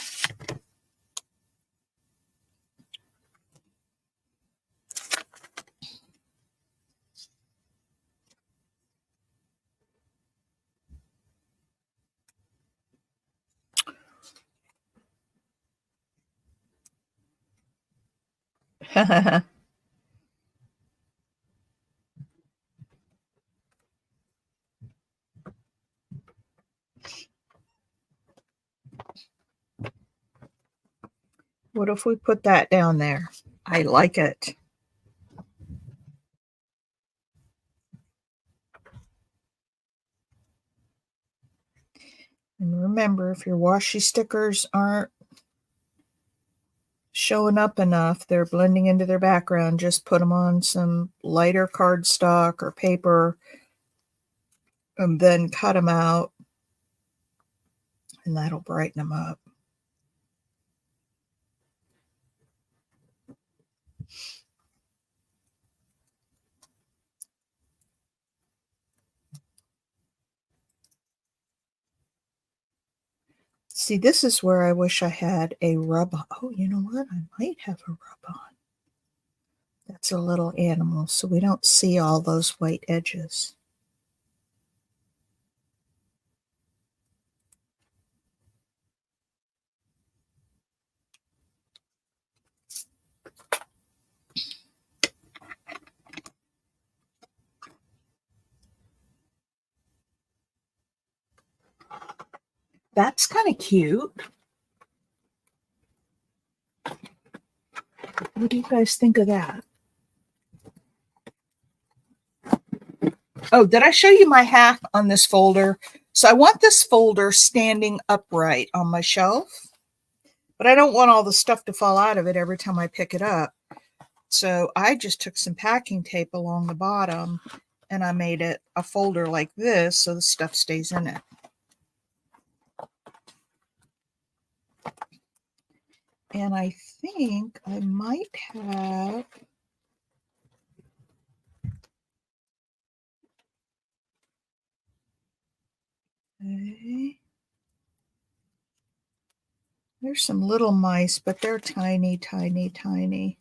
what if we put that down there? I like it. And remember, if your washi stickers aren't showing up enough, they're blending into their background, just put them on some lighter cardstock or paper and then cut them out, and that'll brighten them up. See, this is where I wish I had a rub-on. Oh, you know what? I might have a rub-on. That's a little animal, so we don't see all those white edges. That's kind of cute. What do you guys think of that? Oh, did I show you my hack on this folder? So I want this folder standing upright on my shelf, but I don't want all the stuff to fall out of it every time I pick it up. So I just took some packing tape along the bottom and I made it a folder like this so the stuff stays in it. And I think I might have there's some little mice, but they're tiny, tiny, tiny.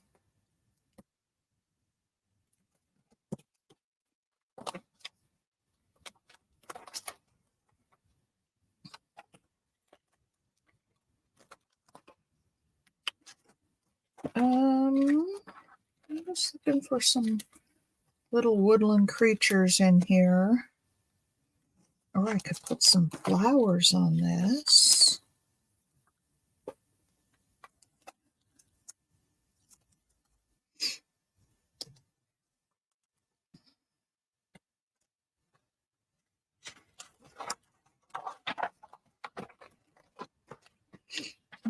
I'm just looking for some little woodland creatures in here. Or I could put some flowers on this.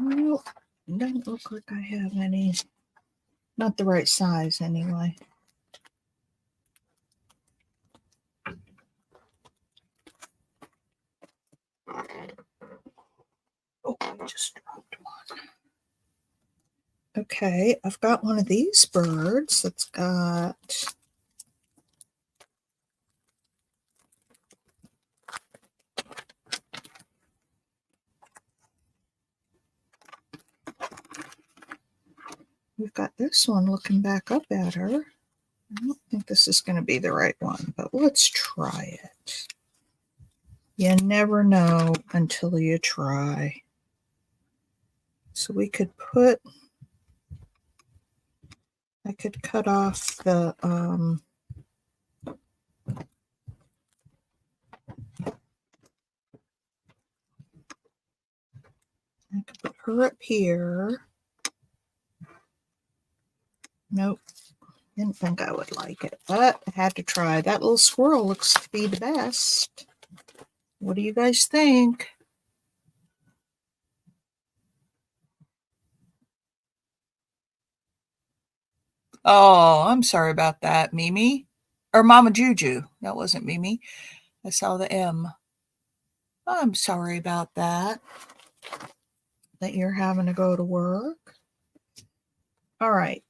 Well, doesn't look like I have any. Not the right size anyway. Oh, I just dropped one. Okay, I've got one of these birds that's got we've got this one looking back up at her. I don't think this is going to be the right one, but let's try it. You never know until you try. So we could put I could cut off the I could put her up here. Nope, didn't think I would like it, but I had to try. That little squirrel looks to be the best. What do you guys think? Oh, I'm sorry about that, Mimi. Or Mama Juju. That wasn't Mimi. I saw the M. I'm sorry about that. That you're having to go to work. All right.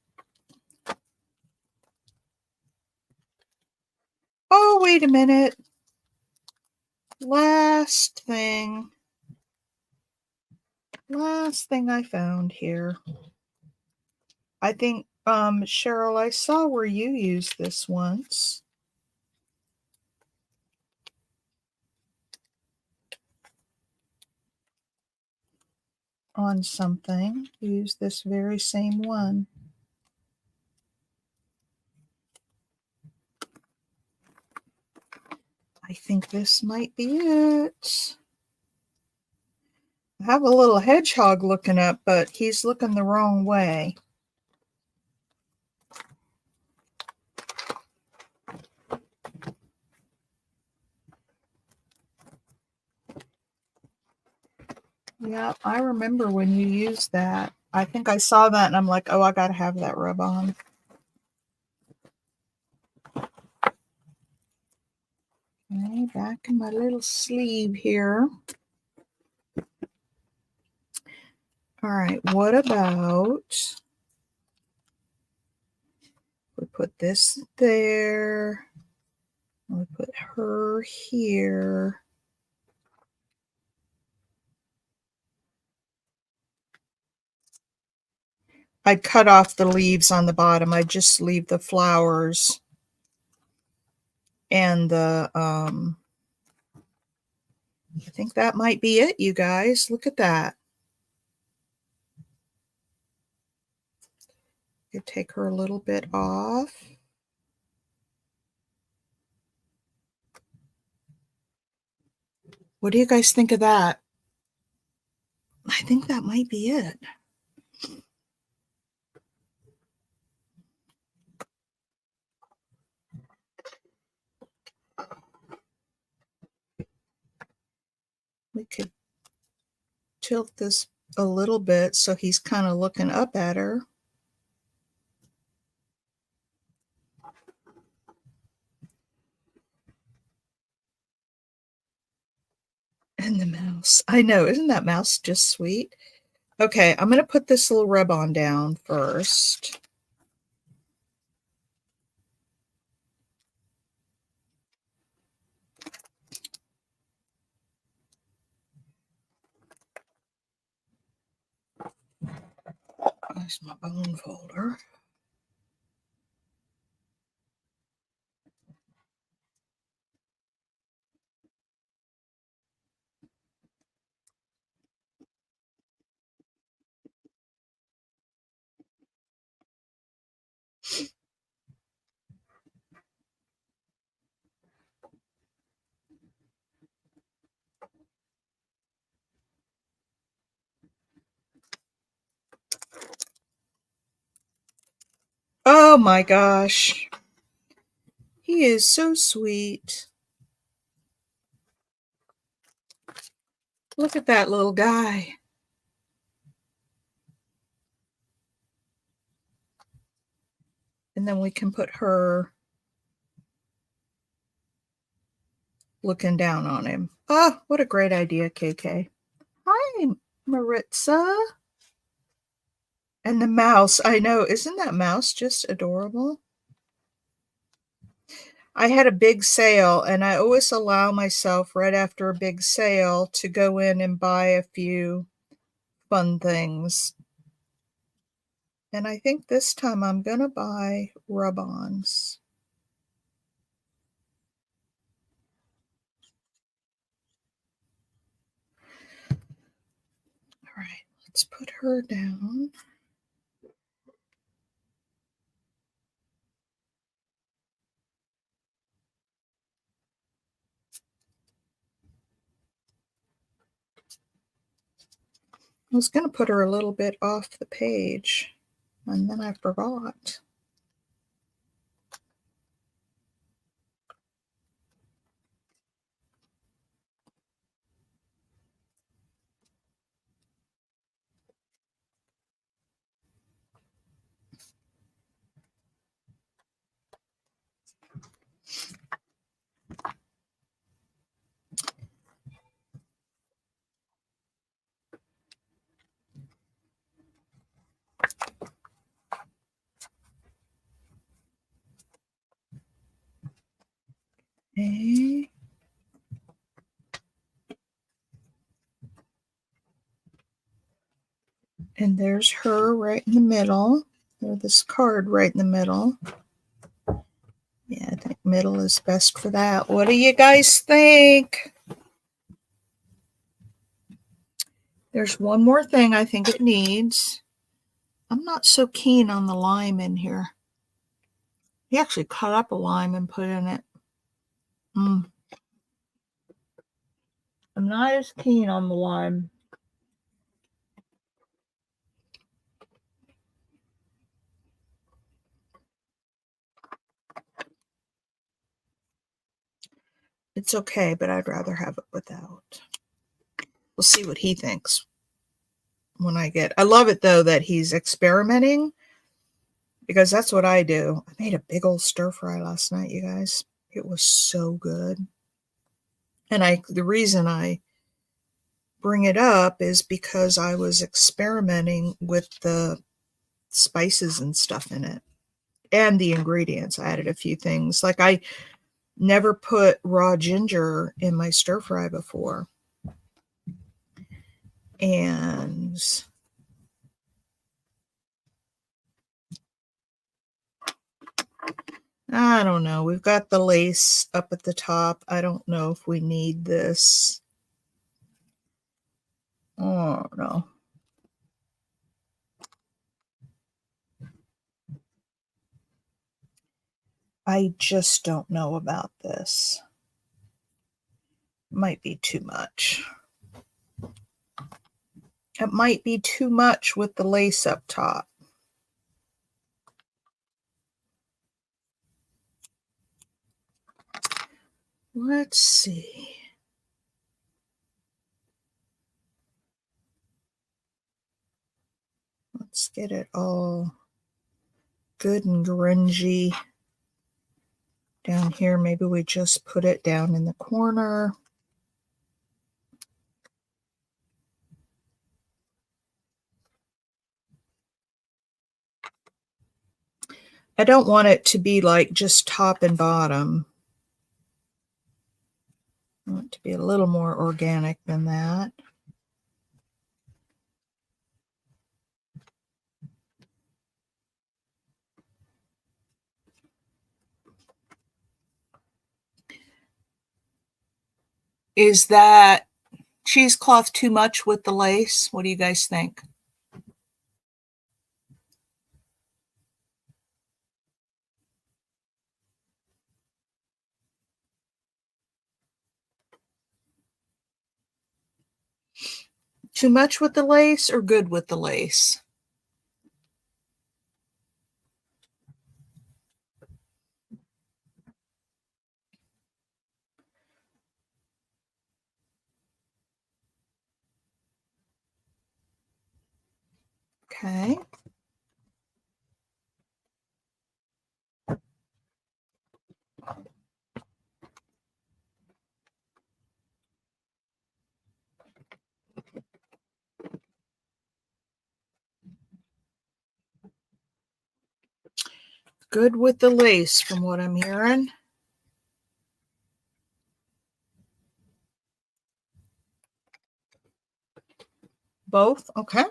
Oh, wait a minute. Last thing I found here. I think, Cheryl, I saw where you used this once. On something. Use this very same one. I think this might be it. I have a little hedgehog looking up, but he's looking the wrong way. Yeah, I remember when you used that. I think I saw that and I'm like, oh, I gotta have that rub on. Okay, back in my little sleeve here. All right, what about we put this there? We put her here. I'd cut off the leaves on the bottom. I'd just leave the flowers and the, I think that might be it, you guys. Look at that. You take her a little bit off. What do you guys think of that? I think that might be it. We could tilt this a little bit so he's kind of looking up at her. And the mouse. I know, isn't that mouse just sweet? Okay, I'm going to put this little rub-on down first. There's my bone folder. Oh my gosh. He is so sweet. Look at that little guy. And then we can put her looking down on him. Oh, what a great idea, KK. Hi, Maritza. And the mouse. I know. Isn't that mouse just adorable? I had a big sale, and I always allow myself right after a big sale to go in and buy a few fun things. And I think this time I'm going to buy rub-ons. All right, let's put her down. I was going to put her a little bit off the page, and then I forgot. Okay. And there's her right in the middle. Or this card right in the middle. Yeah, I think middle is best for that. What do you guys think? There's one more thing I think it needs. I'm not so keen on the lime in here. He actually cut up a lime and put in it. I'm not as keen on the lime. It's okay, but I'd rather have it without. We'll see what he thinks when I love it though that he's experimenting, because that's what I do. I made a big old stir fry last night, you guys. It was so good. And the reason I bring it up is because I was experimenting with the spices and stuff in it and the ingredients. I added a few things. Like I never put raw ginger in my stir fry before. And I don't know. We've got the lace up at the top. I don't know if we need this. Oh, no. I just don't know about this. Might be too much. It might be too much with the lace up top. Let's see. Let's get it all good and grungy down here. Maybe we just put it down in the corner. I don't want it to be like just top and bottom. I want it to be a little more organic than that. Is that cheesecloth too much with the lace? What do you guys think? Too much with the lace or good with the lace? Okay. Good with the lace from what I'm hearing. Both? Okay.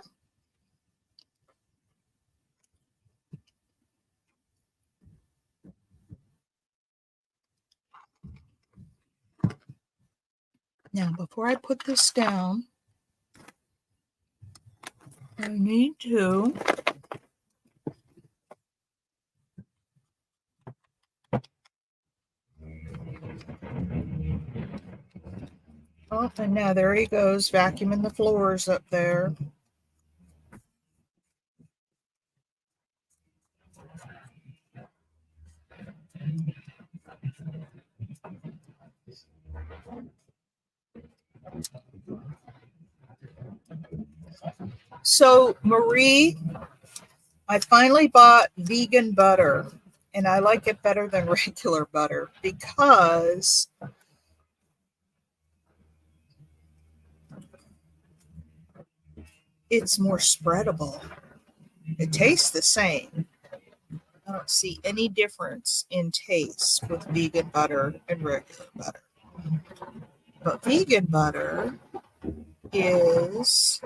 Now, before I put this down, I need to oh, and now there he goes, vacuuming the floors up there. So, Marie, I finally bought vegan butter, and I like it better than regular butter because it's more spreadable. It tastes the same. I don't see any difference in taste with vegan butter and regular butter. But vegan butter is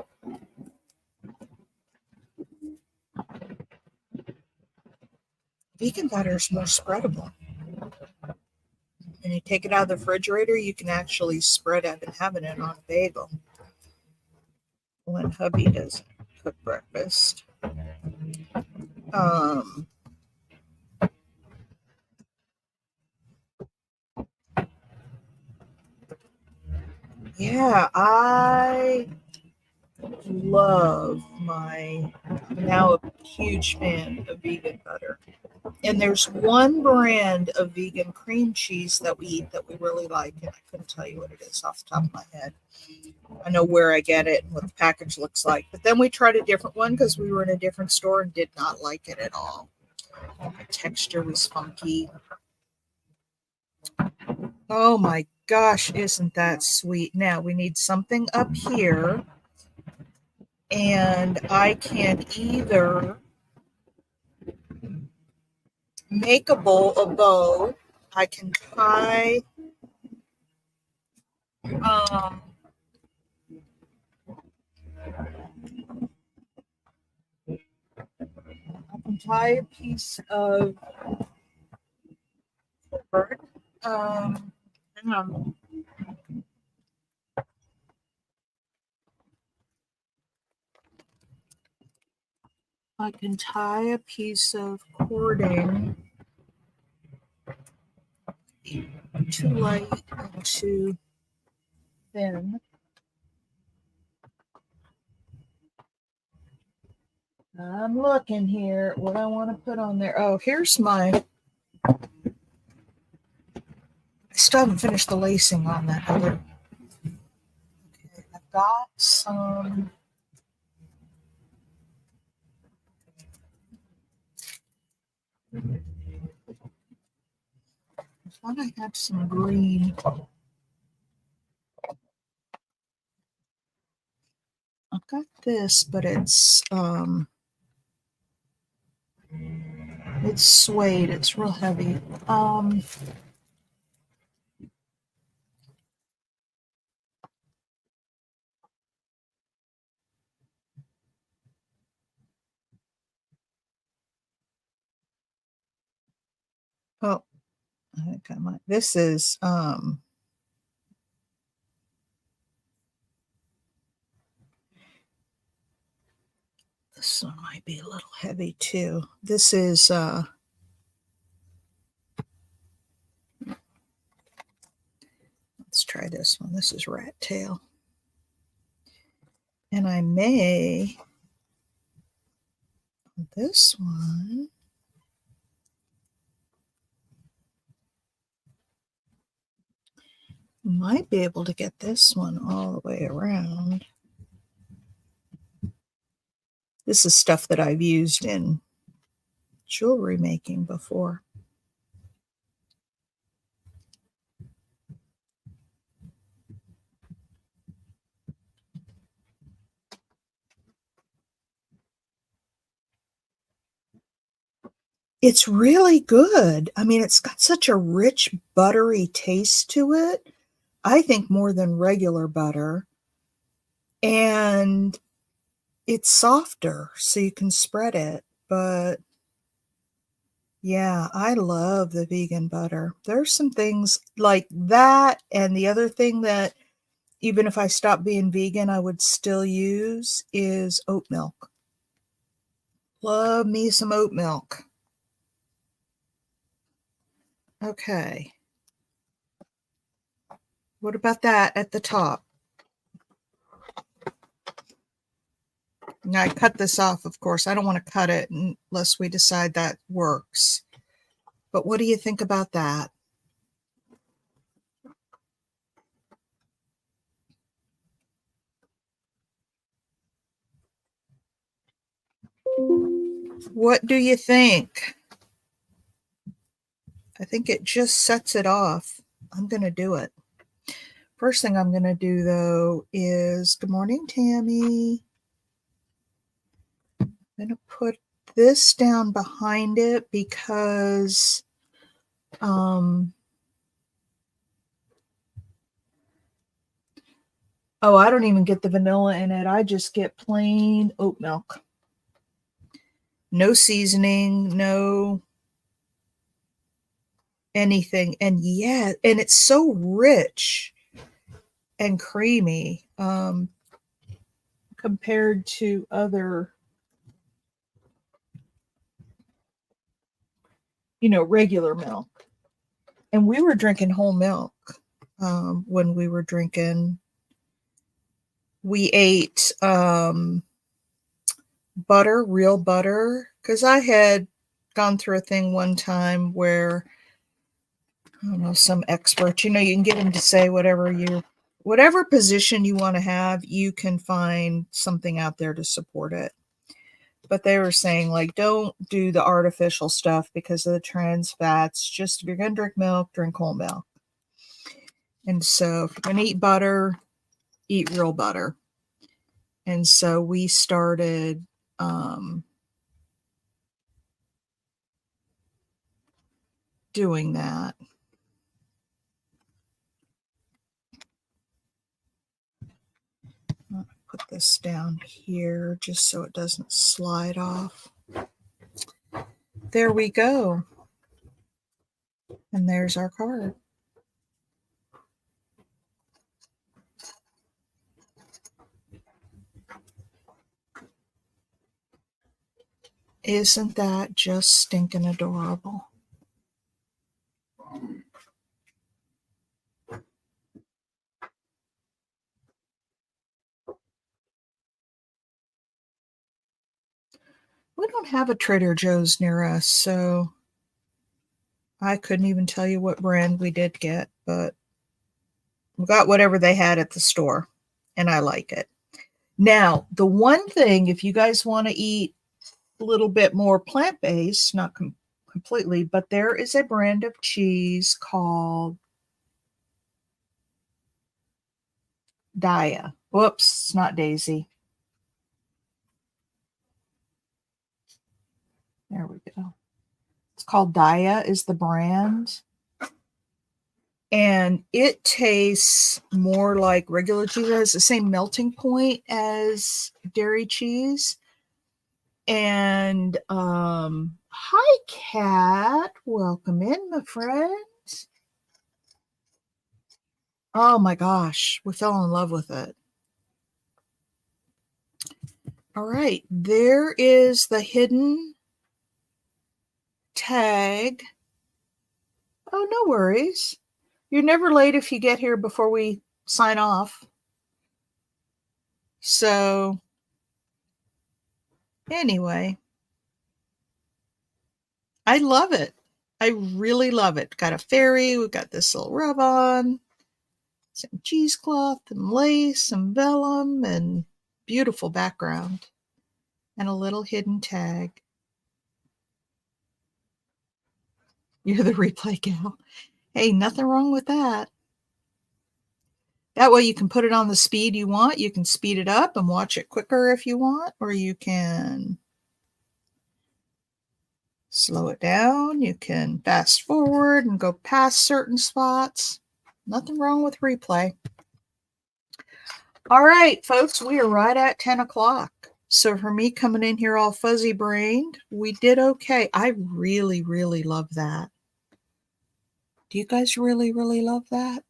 more spreadable. When you take it out of the refrigerator, you can actually spread it and have it on a bagel. When hubby doesn't cook breakfast. Yeah, I love I'm now a huge fan of vegan butter. And there's one brand of vegan cream cheese that we eat that we really like, and I couldn't tell you what it is off the top of my head. I know where I get it and what the package looks like. But then we tried a different one because we were in a different store and did not like it at all. The texture was funky. Oh my gosh, isn't that sweet? Now we need something up here, and I can either make a bow. I can tie um, a piece of cord. Hang on. I can tie a piece of cording too light and too thin. I'm looking here what I want to put on there. Oh, here's I still haven't finished the lacing on that other. Okay, I've got some. I thought I had some green. I've got this, but it's suede. It's real heavy. Oh, I think I might. This is this one might be a little heavy too. This is let's try this one. This is rat tail. And I may this one. Might be able to get this one all the way around. This is stuff that I've used in jewelry making before. It's really good. I mean, it's got such a rich, buttery taste to it. I think more than regular butter. And it's softer, so you can spread it. But yeah, I love the vegan butter. There's some things like that. And the other thing that even if I stop being vegan, I would still use is oat milk. Love me some oat milk. Okay. What about that at the top? Now I cut this off, of course. I don't want to cut it unless we decide that works. But what do you think about that? What do you think? I think it just sets it off. I'm going to do it. First thing I'm going to do, though, is good morning, Tammy. I'm going to put this down behind it because oh, I don't even get the vanilla in it. I just get plain oat milk. No seasoning, no anything. And yeah, and it's so rich and creamy compared to other, regular milk. And we were drinking whole milk when we were drinking. We ate butter, real butter, because I had gone through a thing one time where, I don't know, some expert, you can get them to say whatever position you want to have, you can find something out there to support it. But they were saying, like, don't do the artificial stuff because of the trans fats. Just if you're going to drink milk, drink whole milk. And so if you're going to eat butter, eat real butter. And so we started doing that. I'll put this down here just so it doesn't slide off. There we go. And there's our card. Isn't that just stinking adorable? We don't have a Trader Joe's near us, so I couldn't even tell you what brand we did get, but we got whatever they had at the store, and I like it. Now, the one thing, if you guys want to eat a little bit more plant-based, not completely, but there is a brand of cheese called Daya. Whoops, it's not Daisy. There we go. It's called Daya is the brand. And it tastes more like regular cheese. It has the same melting point as dairy cheese. And hi, Kat. Welcome in, my friend. Oh my gosh, we fell in love with it. All right, there is the hidden tag. Oh, no worries. You're never late if you get here before we sign off. So, anyway, I love it. I really love it. Got a fairy. We've got this little rub on, some cheesecloth, and lace, some vellum, and beautiful background, and a little hidden tag. You're the replay gal. Hey, nothing wrong with that. That way you can put it on the speed you want. You can speed it up and watch it quicker if you want, or you can slow it down. You can fast forward and go past certain spots. Nothing wrong with replay. All right, folks, we are right at 10 o'clock. So for me coming in here all fuzzy brained, we did okay. I really, really love that. Do you guys really, really love that?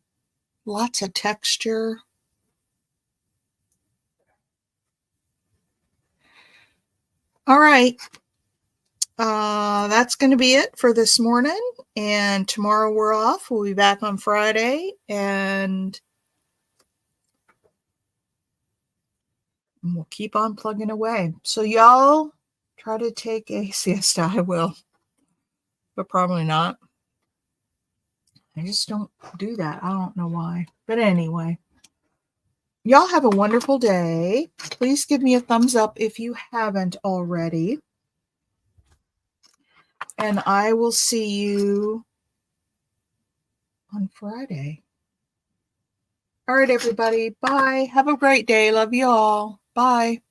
Lots of texture. All right. That's going to be it for this morning. And tomorrow we're off. We'll be back on Friday. And we'll keep on plugging away. So y'all try to take a siesta. I will. But probably not. I just don't do that. I don't know why. But anyway. Y'all have a wonderful day. Please give me a thumbs up if you haven't already. And I will see you on Friday. All right, everybody. Bye. Have a great day. Love you all. Bye.